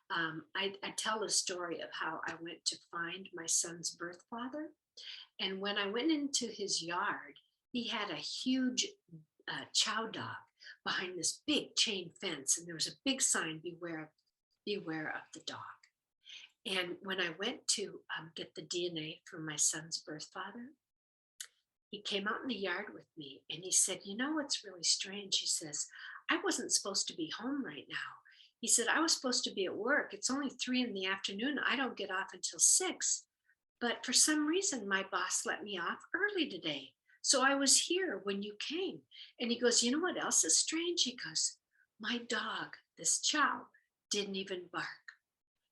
I tell a story of how I went to find my son's birth father. And when I went into his yard, he had a huge chow dog behind this big chain fence. And there was a big sign, beware of the dog. And when I went to get the DNA from my son's birth father, he came out in the yard with me and he said, "You know what's really strange?" He says, "I wasn't supposed to be home right now." He said, "I was supposed to be at work. It's only 3 p.m. I don't get off until 6. But for some reason, my boss let me off early today. So I was here when you came." And he goes, "You know what else is strange?" He goes, "My dog, this chow, didn't even bark."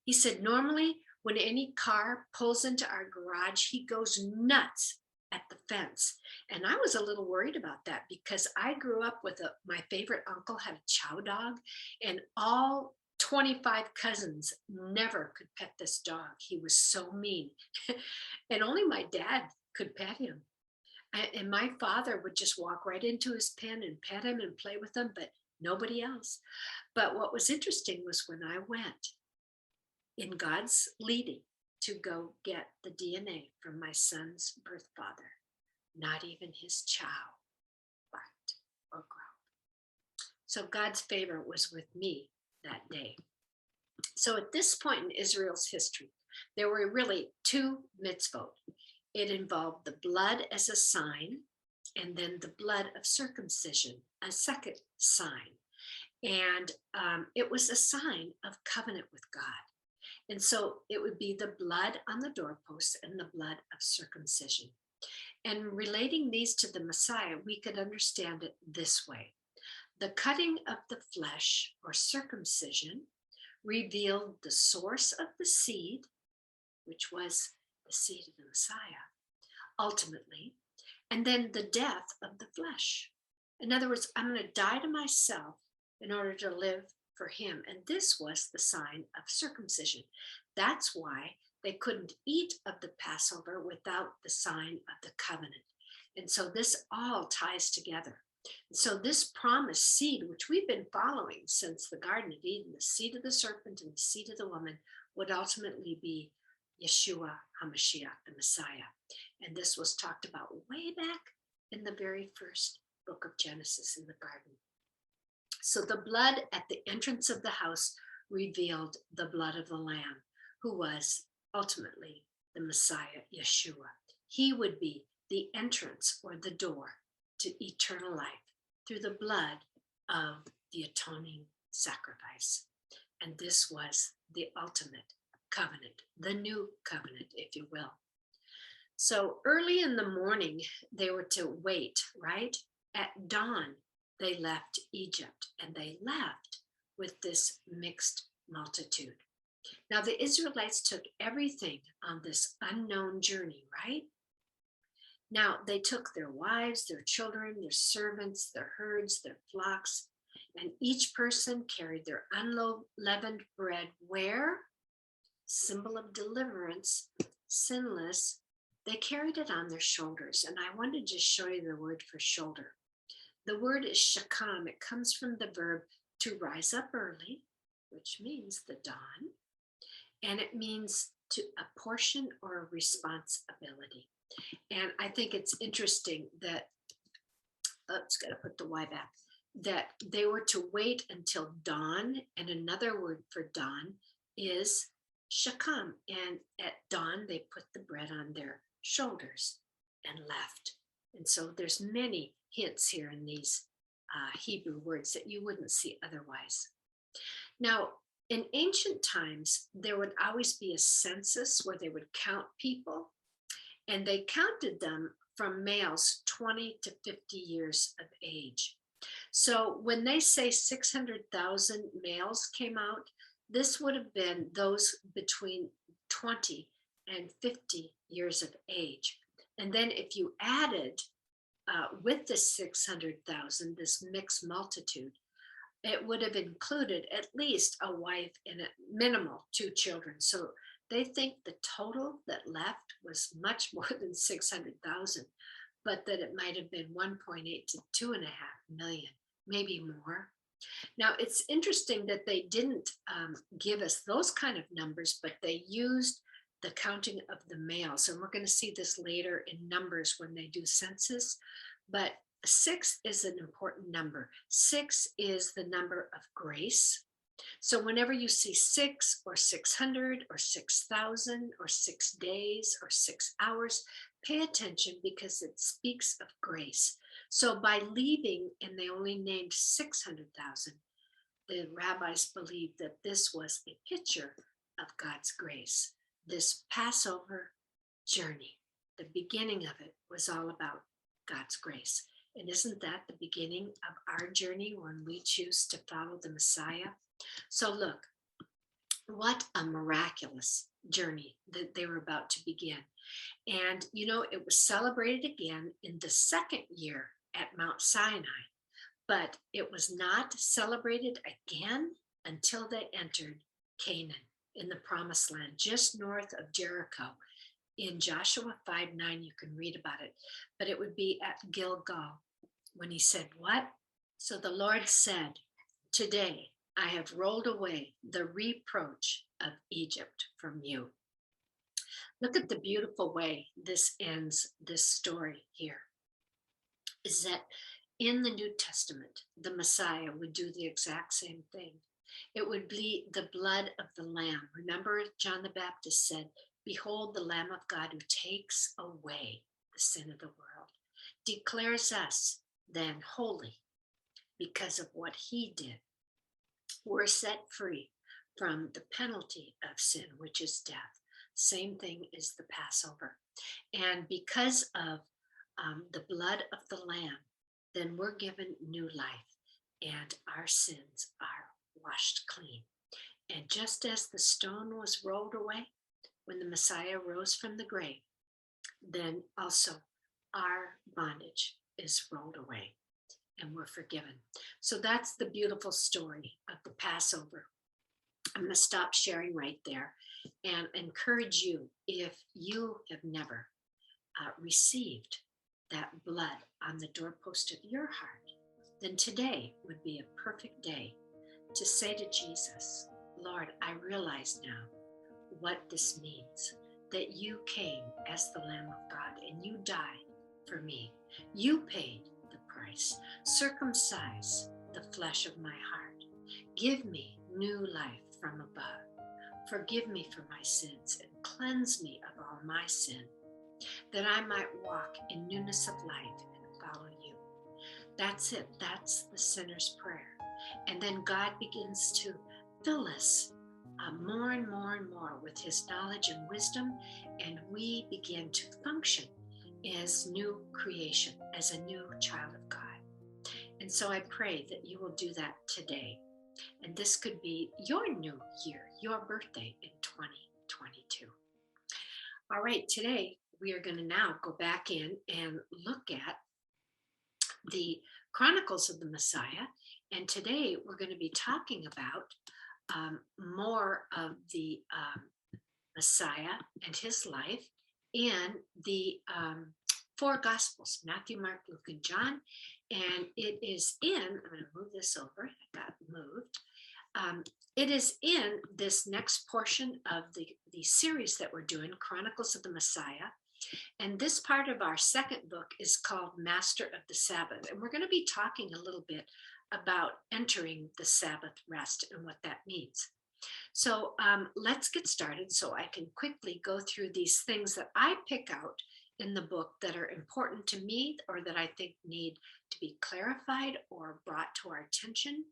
He said, "Normally, when any car pulls into our garage, he goes nuts at the fence." And I was a little worried about that because I grew up with my favorite uncle had a chow dog, and all 25 cousins never could pet this dog. He was so mean. And only my dad could pet him. And my father would just walk right into his pen and pet him and play with him, but nobody else. But what was interesting was when I went in God's leading to go get the DNA from my son's birth father, not even his chow barked or growled. So God's favor was with me that day. So at this point in Israel's history, there were really 2 mitzvot. It involved the blood as a sign, and then the blood of circumcision, a second sign. And it was a sign of covenant with God. And so it would be the blood on the doorposts and the blood of circumcision. And relating these to the Messiah, we could understand it this way. The cutting of the flesh or circumcision revealed the source of the seed, which was the seed of the Messiah, ultimately, and then the death of the flesh. In other words, I'm going to die to myself in order to live for him. And this was the sign of circumcision. That's why they couldn't eat of the Passover without the sign of the covenant. And so this all ties together. So this promised seed, which we've been following since the Garden of Eden, the seed of the serpent and the seed of the woman, would ultimately be Yeshua HaMashiach, the Messiah. And this was talked about way back in the very first book of Genesis in the garden. So the blood at the entrance of the house revealed the blood of the Lamb, who was ultimately the Messiah, Yeshua. He would be the entrance or the door to eternal life through the blood of the atoning sacrifice. And this was the ultimate covenant, the new covenant, if you will. So early in the morning, they were to wait, right? At dawn, they left Egypt, and they left with this mixed multitude. Now, the Israelites took everything on this unknown journey, right? Now, they took their wives, their children, their servants, their herds, their flocks, and each person carried their unleavened bread where? Symbol of deliverance, sinless. They carried it on their shoulders. And I wanted to just show you the word for shoulder. The word is shakam. It comes from the verb to rise up early, which means the dawn. And it means to a portion or a responsibility. And I think it's interesting that, oops, got to put the Y back, that they were to wait until dawn. And another word for dawn is shakam. And at dawn, they put the bread on their shoulders and left. And so there's many hints here in these Hebrew words that you wouldn't see otherwise. Now, in ancient times, there would always be a census where they would count people, and they counted them from males 20 to 50 years of age. So when they say 600,000 males came out, this would have been those between 20 and 50 years of age. And then if you added with the 600,000, this mixed multitude, it would have included at least a wife and a minimal 2 children. So they think the total that left was much more than 600,000, but that it might have been 1.8 to 2.5 million, maybe more. Now, it's interesting that they didn't give us those kind of numbers, but they used the counting of the males. And we're going to see this later in Numbers when they do census. But 6 is an important number. 6 is the number of grace. So whenever you see 6 or 600 or 6,000 or 6 days or 6 hours, pay attention because it speaks of grace. So by leaving, and they only named 600,000, the rabbis believed that this was a picture of God's grace. This Passover journey, the beginning of it was all about God's grace. And isn't that the beginning of our journey when we choose to follow the Messiah? So look, what a miraculous journey that they were about to begin. And, you know, it was celebrated again in the second year at Mount Sinai, but it was not celebrated again until they entered Canaan in the Promised Land, just north of Jericho. In Joshua 5:9, you can read about it, but it would be at Gilgal when he said, what? So the Lord said, today I have rolled away the reproach of Egypt from you. Look at the beautiful way this ends this story here. Is that in the New Testament, the Messiah would do the exact same thing. It would be the blood of the Lamb. Remember, John the Baptist said, behold the Lamb of God who takes away the sin of the world, declares us then holy because of what he did. We're set free from the penalty of sin, which is death. Same thing is the Passover. And because of the blood of the Lamb, then we're given new life and our sins are washed clean. And just as the stone was rolled away when the Messiah rose from the grave, then also our bondage is rolled away and we're forgiven. So that's the beautiful story of the Passover. I'm going to stop sharing right there and encourage you, if you have never received that blood on the doorpost of your heart, then today would be a perfect day to say to Jesus, Lord, I realize now what this means, that you came as the Lamb of God and you died for me. You paid the price. Circumcise the flesh of my heart. Give me new life from above. Forgive me for my sins and cleanse me of all my sin, that I might walk in newness of life and follow you. That's it. That's the sinner's prayer. And then God begins to fill us more and more and more with his knowledge and wisdom, and we begin to function as new creation, as a new child of God. And so I pray that you will do that today. And this could be your new year, your birthday in 2022. All right, today we are going to now go back in and look at the Chronicles of the Messiah. And today we're going to be talking about more of the Messiah and his life in the four Gospels, Matthew, Mark, Luke, and John. And it is in, I'm going to move this over, it got moved. It is in this next portion of the series that we're doing, Chronicles of the Messiah. And this part of our second book is called Master of the Sabbath. And we're going to be talking a little bit about entering the Sabbath rest and what that means. So let's get started so I can quickly go through these things that I pick out in the book that are important to me or that I think need to be clarified or brought to our attention,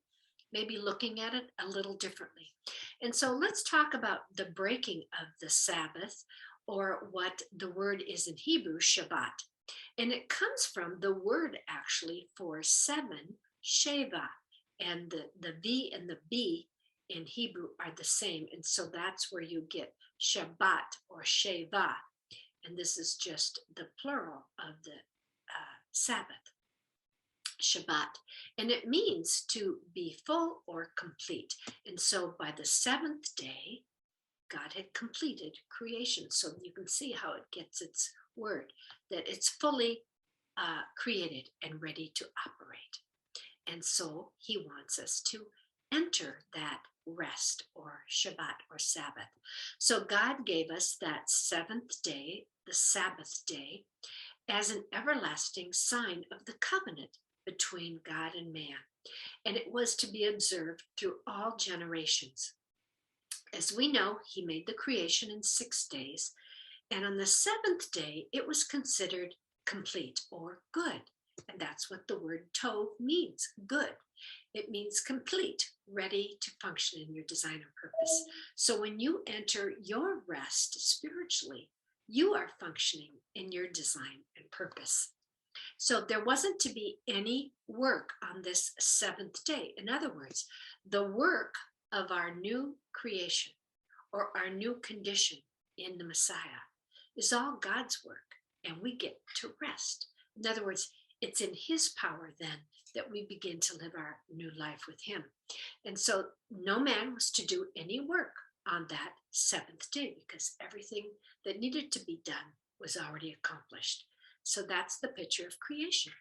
maybe looking at it a little differently. And so let's talk about the breaking of the Sabbath, or what the word is in Hebrew, Shabbat. And it comes from the word actually for seven, Sheva, and the V and the B in Hebrew are the same. And so that's where you get Shabbat or Sheva. And this is just the plural of the Sabbath, Shabbat. And it means to be full or complete. And so by the seventh day, God had completed creation. So you can see how it gets its word, that it's fully created and ready to operate. And so he wants us to enter that rest or Shabbat or Sabbath. So God gave us that seventh day, the Sabbath day, as an everlasting sign of the covenant between God and man. And it was to be observed through all generations. As we know, he made the creation in 6 days, and on the seventh day, it was considered complete or good. And that's what the word tov means, good. It means complete, ready to function in your design and purpose. So when you enter your rest spiritually, you are functioning in your design and purpose. So there wasn't to be any work on this seventh day. In other words, the work of our new creation or our new condition in the Messiah is all God's work, and we get to rest. In other words, it's in his power then that we begin to live our new life with him. And so no man was to do any work on that seventh day because everything that needed to be done was already accomplished. So that's the picture of creation.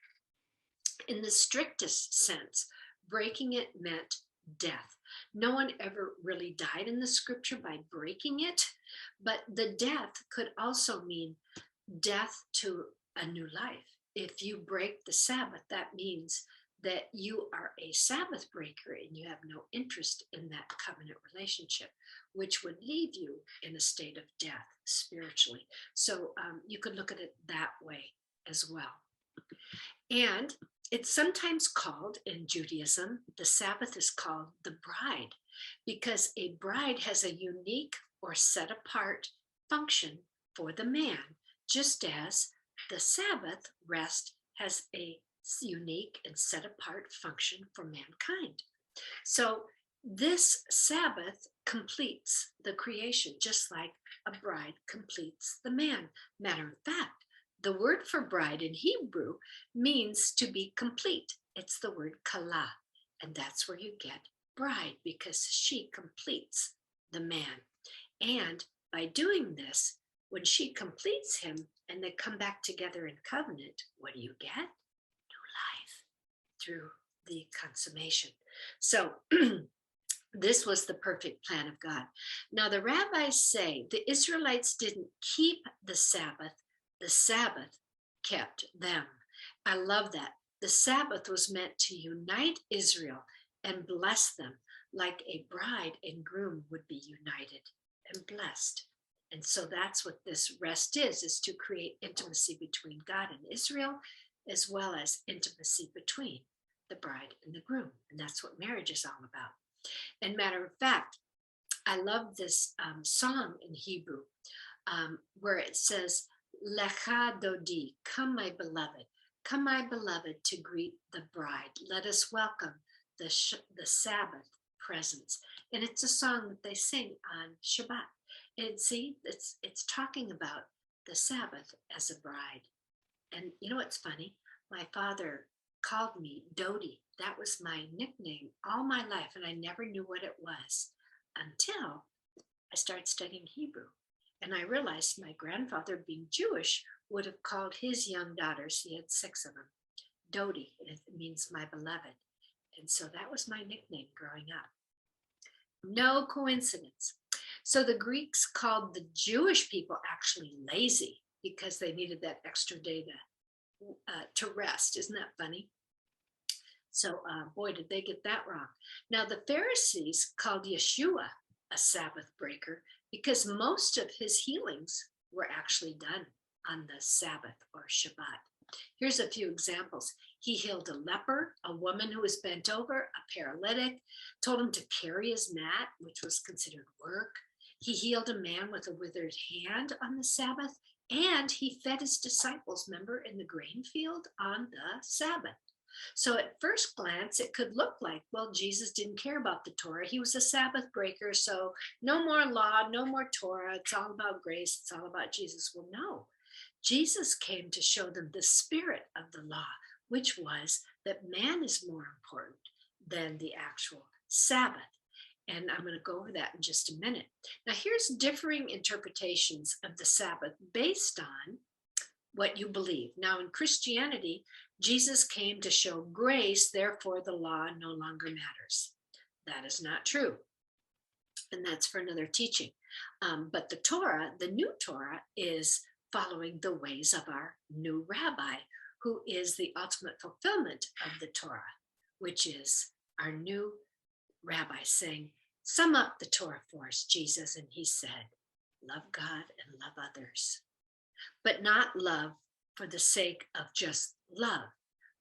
In the strictest sense, breaking it meant death. No one ever really died in the scripture by breaking it, but the death could also mean death to a new life. If you break the Sabbath, that means that you are a Sabbath breaker and you have no interest in that covenant relationship, which would leave you in a state of death spiritually. So you could look at it that way as well. And it's sometimes called in Judaism, the Sabbath is called the bride, because a bride has a unique or set apart function for the man, just as the Sabbath rest has a unique and set apart function for mankind. So this Sabbath completes the creation, just like a bride completes the man. Matter of fact, the word for bride in Hebrew means to be complete. It's the word kala, and that's where you get bride, because she completes the man. And by doing this, when she completes him and they come back together in covenant, what do you get? New life through the consummation. So this was the perfect plan of God. Now the rabbis say the Israelites didn't keep the Sabbath kept them. I love that. The Sabbath was meant to unite Israel and bless them like a bride and groom would be united and blessed. And so that's what this rest is to create intimacy between God and Israel as well as intimacy between the bride and the groom. And that's what marriage is all about. And matter of fact, I love this song in Hebrew where it says, Lecha Dodi, come my beloved, to greet the bride. Let us welcome the Sabbath presence. And it's a song that they sing on Shabbat. And see, it's talking about the Sabbath as a bride. And you know what's funny? My father called me Dodi. That was my nickname all my life, and I never knew what it was until I started studying Hebrew. And I realized my grandfather, being Jewish, would have called his young daughters, he had 6 of them, Dodi. It means my beloved. And so that was my nickname growing up. No coincidence. So the Greeks called the Jewish people actually lazy because they needed that extra day to rest. Isn't that funny? So boy, did they get that wrong. Now the Pharisees called Yeshua a Sabbath breaker because most of his healings were actually done on the Sabbath or Shabbat. Here's a few examples. He healed a leper, a woman who was bent over, a paralytic, told him to carry his mat, which was considered work. He healed a man with a withered hand on the Sabbath, and he fed his disciples, remember, in the grain field on the Sabbath. So at first glance, it could look like, well, Jesus didn't care about the Torah. He was a Sabbath breaker, so no more law, no more Torah. It's all about grace. It's all about Jesus. Well, no. Jesus came to show them the spirit of the law, which was that man is more important than the actual Sabbath. And I'm going to go over that in just a minute. Now, here's differing interpretations of the Sabbath based on what you believe. Now, in Christianity, Jesus came to show grace, therefore the law no longer matters. That is not true. And that's for another teaching. But the Torah, the new Torah, is following the ways of our new rabbi, who is the ultimate fulfillment of the Torah, which is our new rabbi saying, sum up the Torah for us, Jesus. And he said, love God and love others, but not love for the sake of just love,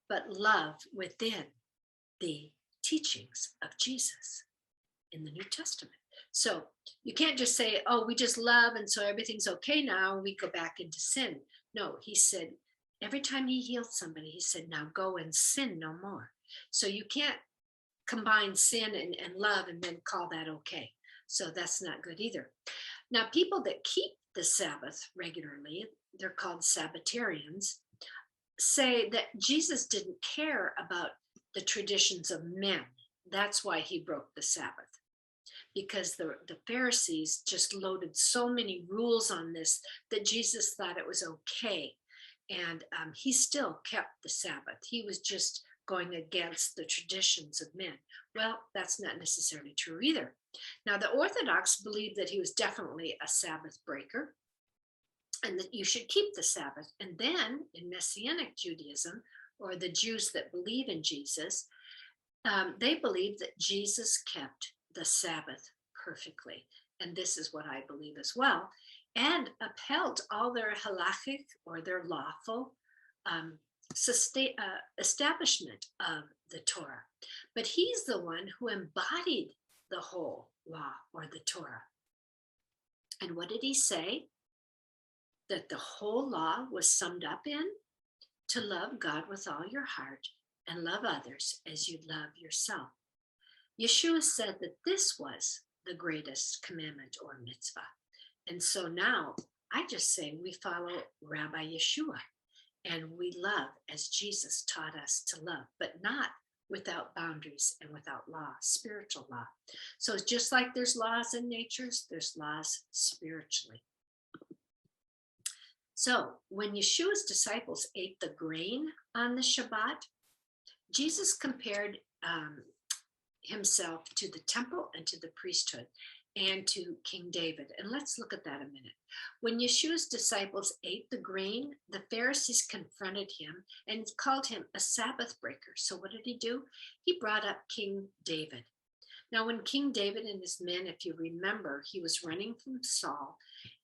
but love within the teachings of Jesus in the New Testament. So you can't just say, oh, we just love and so everything's okay now and we go back into sin. No, he said, every time he healed somebody, he said, now go and sin no more. So you can't combine sin and love and then call that okay. So that's not good either. Now, people that keep the Sabbath regularly, they're called Sabbatarians, say that Jesus didn't care about the traditions of men. That's why he broke the Sabbath, because the Pharisees just loaded so many rules on this that Jesus thought it was okay. And he still kept the Sabbath. He was just going against the traditions of men. Well, that's not necessarily true either. Now, the Orthodox believe that he was definitely a Sabbath breaker and that you should keep the Sabbath. And then in Messianic Judaism, or the Jews that believe in Jesus, they believe that Jesus kept the Sabbath perfectly. And this is what I believe as well, and upheld all their halachic or their lawful establishment of the Torah. But he's the one who embodied the whole law or the Torah. And what did he say? That the whole law was summed up in to love God with all your heart and love others as you love yourself. Yeshua said that this was the greatest commandment or mitzvah. And so now I just say we follow Rabbi Yeshua and we love as Jesus taught us to love, but not without boundaries and without law, spiritual law. So it's just like there's laws in nature, there's laws spiritually. So when Yeshua's disciples ate the grain on the Shabbat, Jesus compared himself to the temple and to the priesthood and to King David. And let's look at that a minute. When Yeshua's disciples ate the grain, the Pharisees confronted him and called him a Sabbath breaker. So what did he do? He brought up King David. Now, when King David and his men, if you remember, he was running from Saul,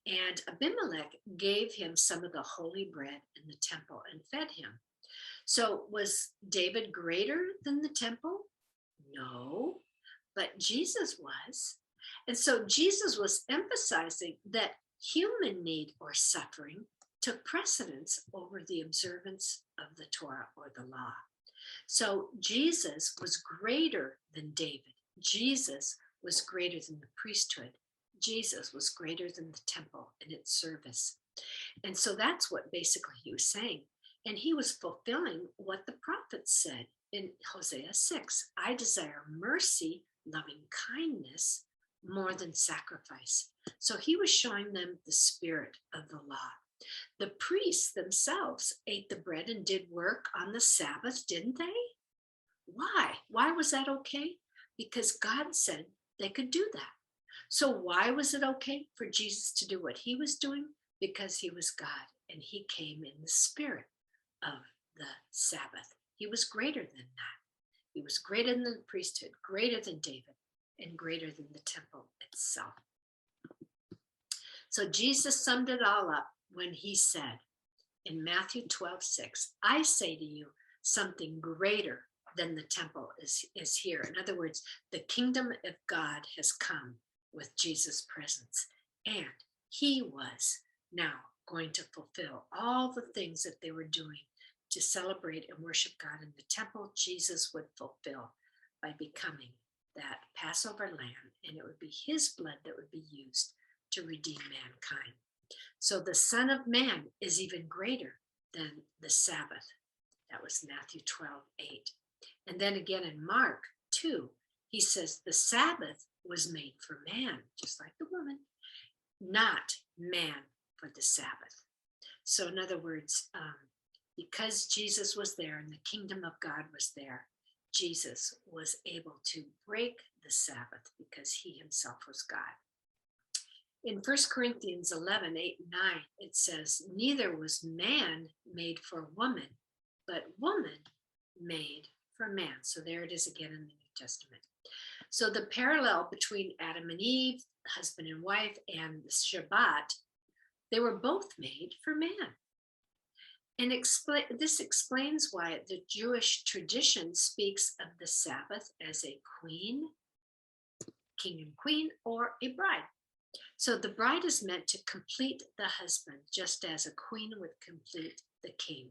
and Abimelech gave him some of the holy bread in the temple and fed him. So was David greater than the temple? No, but Jesus was. And so Jesus was emphasizing that human need or suffering took precedence over the observance of the Torah or the law. So Jesus was greater than David. Jesus was greater than the priesthood. Jesus was greater than the temple and its service. And so that's what basically he was saying. And he was fulfilling what the prophets said in Hosea 6. I desire mercy, loving kindness more than sacrifice. So he was showing them the spirit of the law. The priests themselves ate the bread and did work on the Sabbath, didn't they? Why? Why was that okay? Because God said they could do that. So why was it okay for Jesus to do what he was doing? Because he was God and he came in the spirit of the Sabbath. He was greater than that. He was greater than the priesthood, greater than David, and greater than the temple itself. So Jesus summed it all up when he said in Matthew 12:6, I say to you, something greater than the temple is here. In other words, the kingdom of God has come with Jesus' presence. And he was now going to fulfill all the things that they were doing to celebrate and worship God in the temple. Jesus would fulfill by becoming that Passover lamb, and it would be his blood that would be used to redeem mankind. So the Son of Man is even greater than the Sabbath. That was Matthew 12:8. And then again in Mark 2, he says the Sabbath was made for man, just like the woman, not man for the Sabbath. So in other words, because Jesus was there and the kingdom of God was there, Jesus was able to break the Sabbath because he himself was God. In 1 Corinthians 11:8 and 9, it says, neither was man made for woman, but woman made for man. So there it is again in the New Testament. So the parallel between Adam and Eve, husband and wife, and the Shabbat, they were both made for man. And this explains why the Jewish tradition speaks of the Sabbath as a queen, king and queen, or a bride. So the bride is meant to complete the husband, just as a queen would complete the king.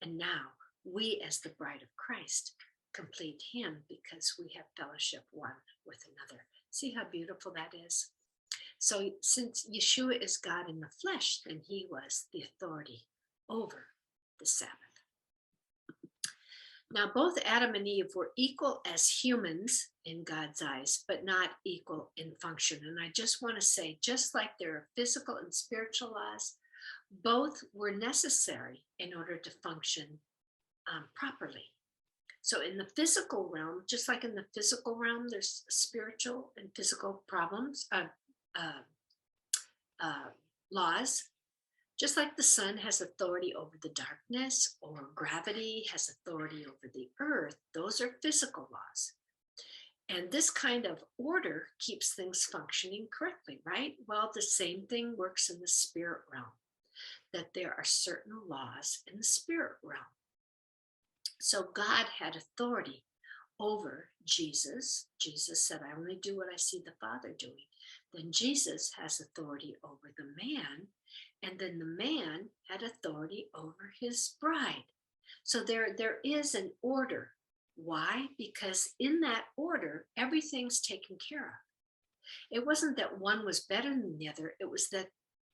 And now we, as the bride of Christ, complete him because we have fellowship one with another. See how beautiful that is? So since Yeshua is God in the flesh, then he was the authority over the Sabbath. Now, both Adam and Eve were equal as humans in God's eyes, but not equal in function. And I just want to say, just like there are physical and spiritual laws, both were necessary in order to function properly. So in the physical realm, just like in the physical realm, there's spiritual and physical problems, laws. Just like the sun has authority over the darkness, or gravity has authority over the earth, those are physical laws. And this kind of order keeps things functioning correctly, right? Well, the same thing works in the spirit realm, that there are certain laws in the spirit realm. So God had authority over Jesus. Jesus said, I only do what I see the Father doing. Then Jesus has authority over the man. And then the man had authority over his bride. So there is an order. Why? Because in that order, everything's taken care of. It wasn't that one was better than the other. It was that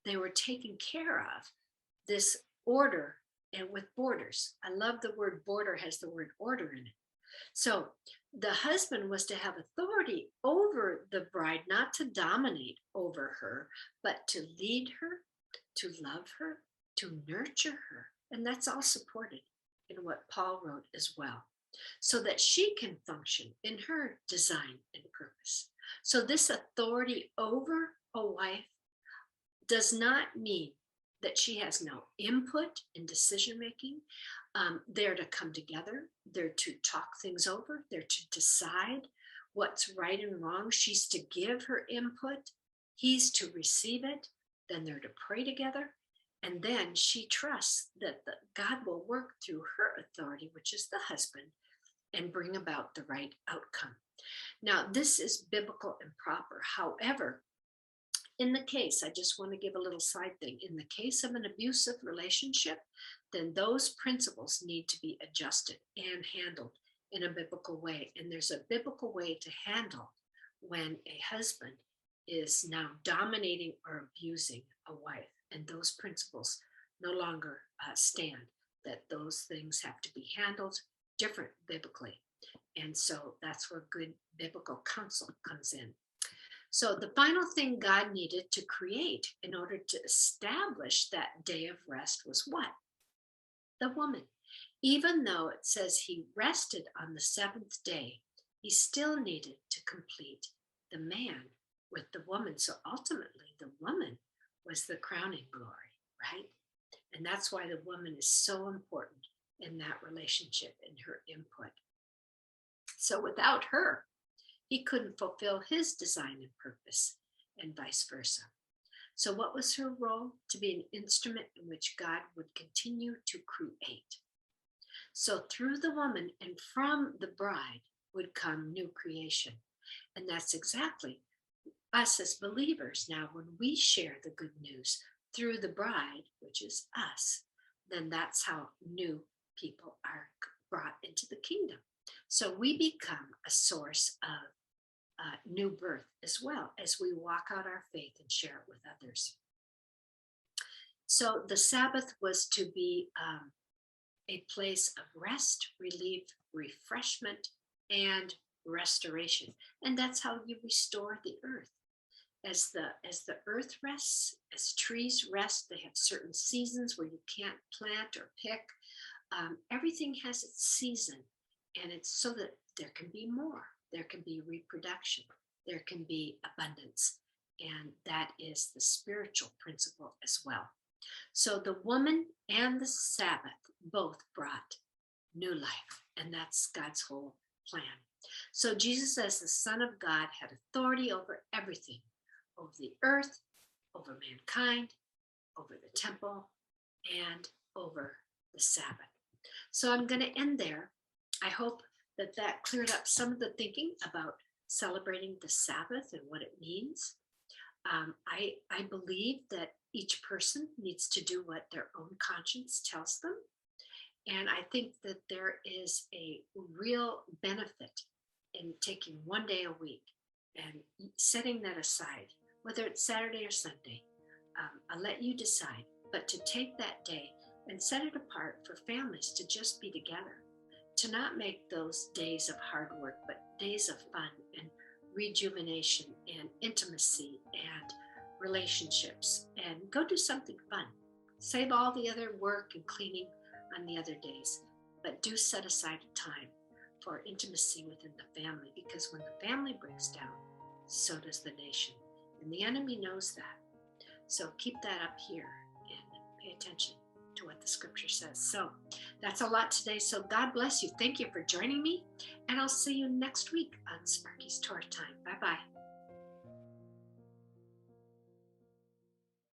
they were taken care of. This order, and with borders. I love the word border has the word order in it. So the husband was to have authority over the bride, not to dominate over her, but to lead her, to love her, to nurture her. And that's all supported in what Paul wrote as well, so that she can function in her design and purpose. So this authority over a wife does not mean that she has no input in decision making. They're to come together. They're to talk things over. They're to decide what's right and wrong. She's to give her input. He's to receive it. Then they're to pray together. And then she trusts that God will work through her authority, which is the husband, and bring about the right outcome. Now, this is biblical and proper. However, in the case, I just want to give a little side thing. In the case of an abusive relationship, then those principles need to be adjusted and handled in a biblical way. And there's a biblical way to handle when a husband is now dominating or abusing a wife. And those principles no longer stand, that those things have to be handled different biblically. And so that's where good biblical counsel comes in. So the final thing God needed to create in order to establish that day of rest was what? The woman. Even though it says he rested on the seventh day, he still needed to complete the man with the woman. So ultimately, the woman was the crowning glory, right? And that's why the woman is so important in that relationship and her input. So without her, he couldn't fulfill his design and purpose, and vice versa. So what was her role? To be an instrument in which God would continue to create. So through the woman and from the bride would come new creation. And that's exactly us as believers. Now, when we share the good news through the bride, which is us, then that's how new people are brought into the kingdom. So we become a source of new birth as well as we walk out our faith and share it with others. So the Sabbath was to be a place of rest, relief, refreshment, and restoration. And that's how you restore the earth. As the earth rests, as trees rest, they have certain seasons where you can't plant or pick. Everything has its season, and it's so that there can be more. There can be reproduction. There can be abundance. And that is the spiritual principle as well. So the woman and the Sabbath both brought new life. And that's God's whole plan. So Jesus, as the Son of God, had authority over everything, over the earth, over mankind, over the temple, and over the Sabbath. So I'm going to end there. I hope that cleared up some of the thinking about celebrating the Sabbath and what it means. I believe that each person needs to do what their own conscience tells them. And I think that there is a real benefit in taking one day a week and setting that aside, whether it's Saturday or Sunday. I'll let you decide, but to take that day and set it apart for families to just be together, to not make those days of hard work, but days of fun and rejuvenation and intimacy and relationships, and go do something fun. Save all the other work and cleaning on the other days, but do set aside time for intimacy within the family, because when the family breaks down, so does the nation. And the enemy knows that. So keep that up here and pay attention to what the scripture says. So that's a lot today. So God bless you. Thank you for joining me. And I'll see you next week on Sparky's Torah Time. Bye-bye.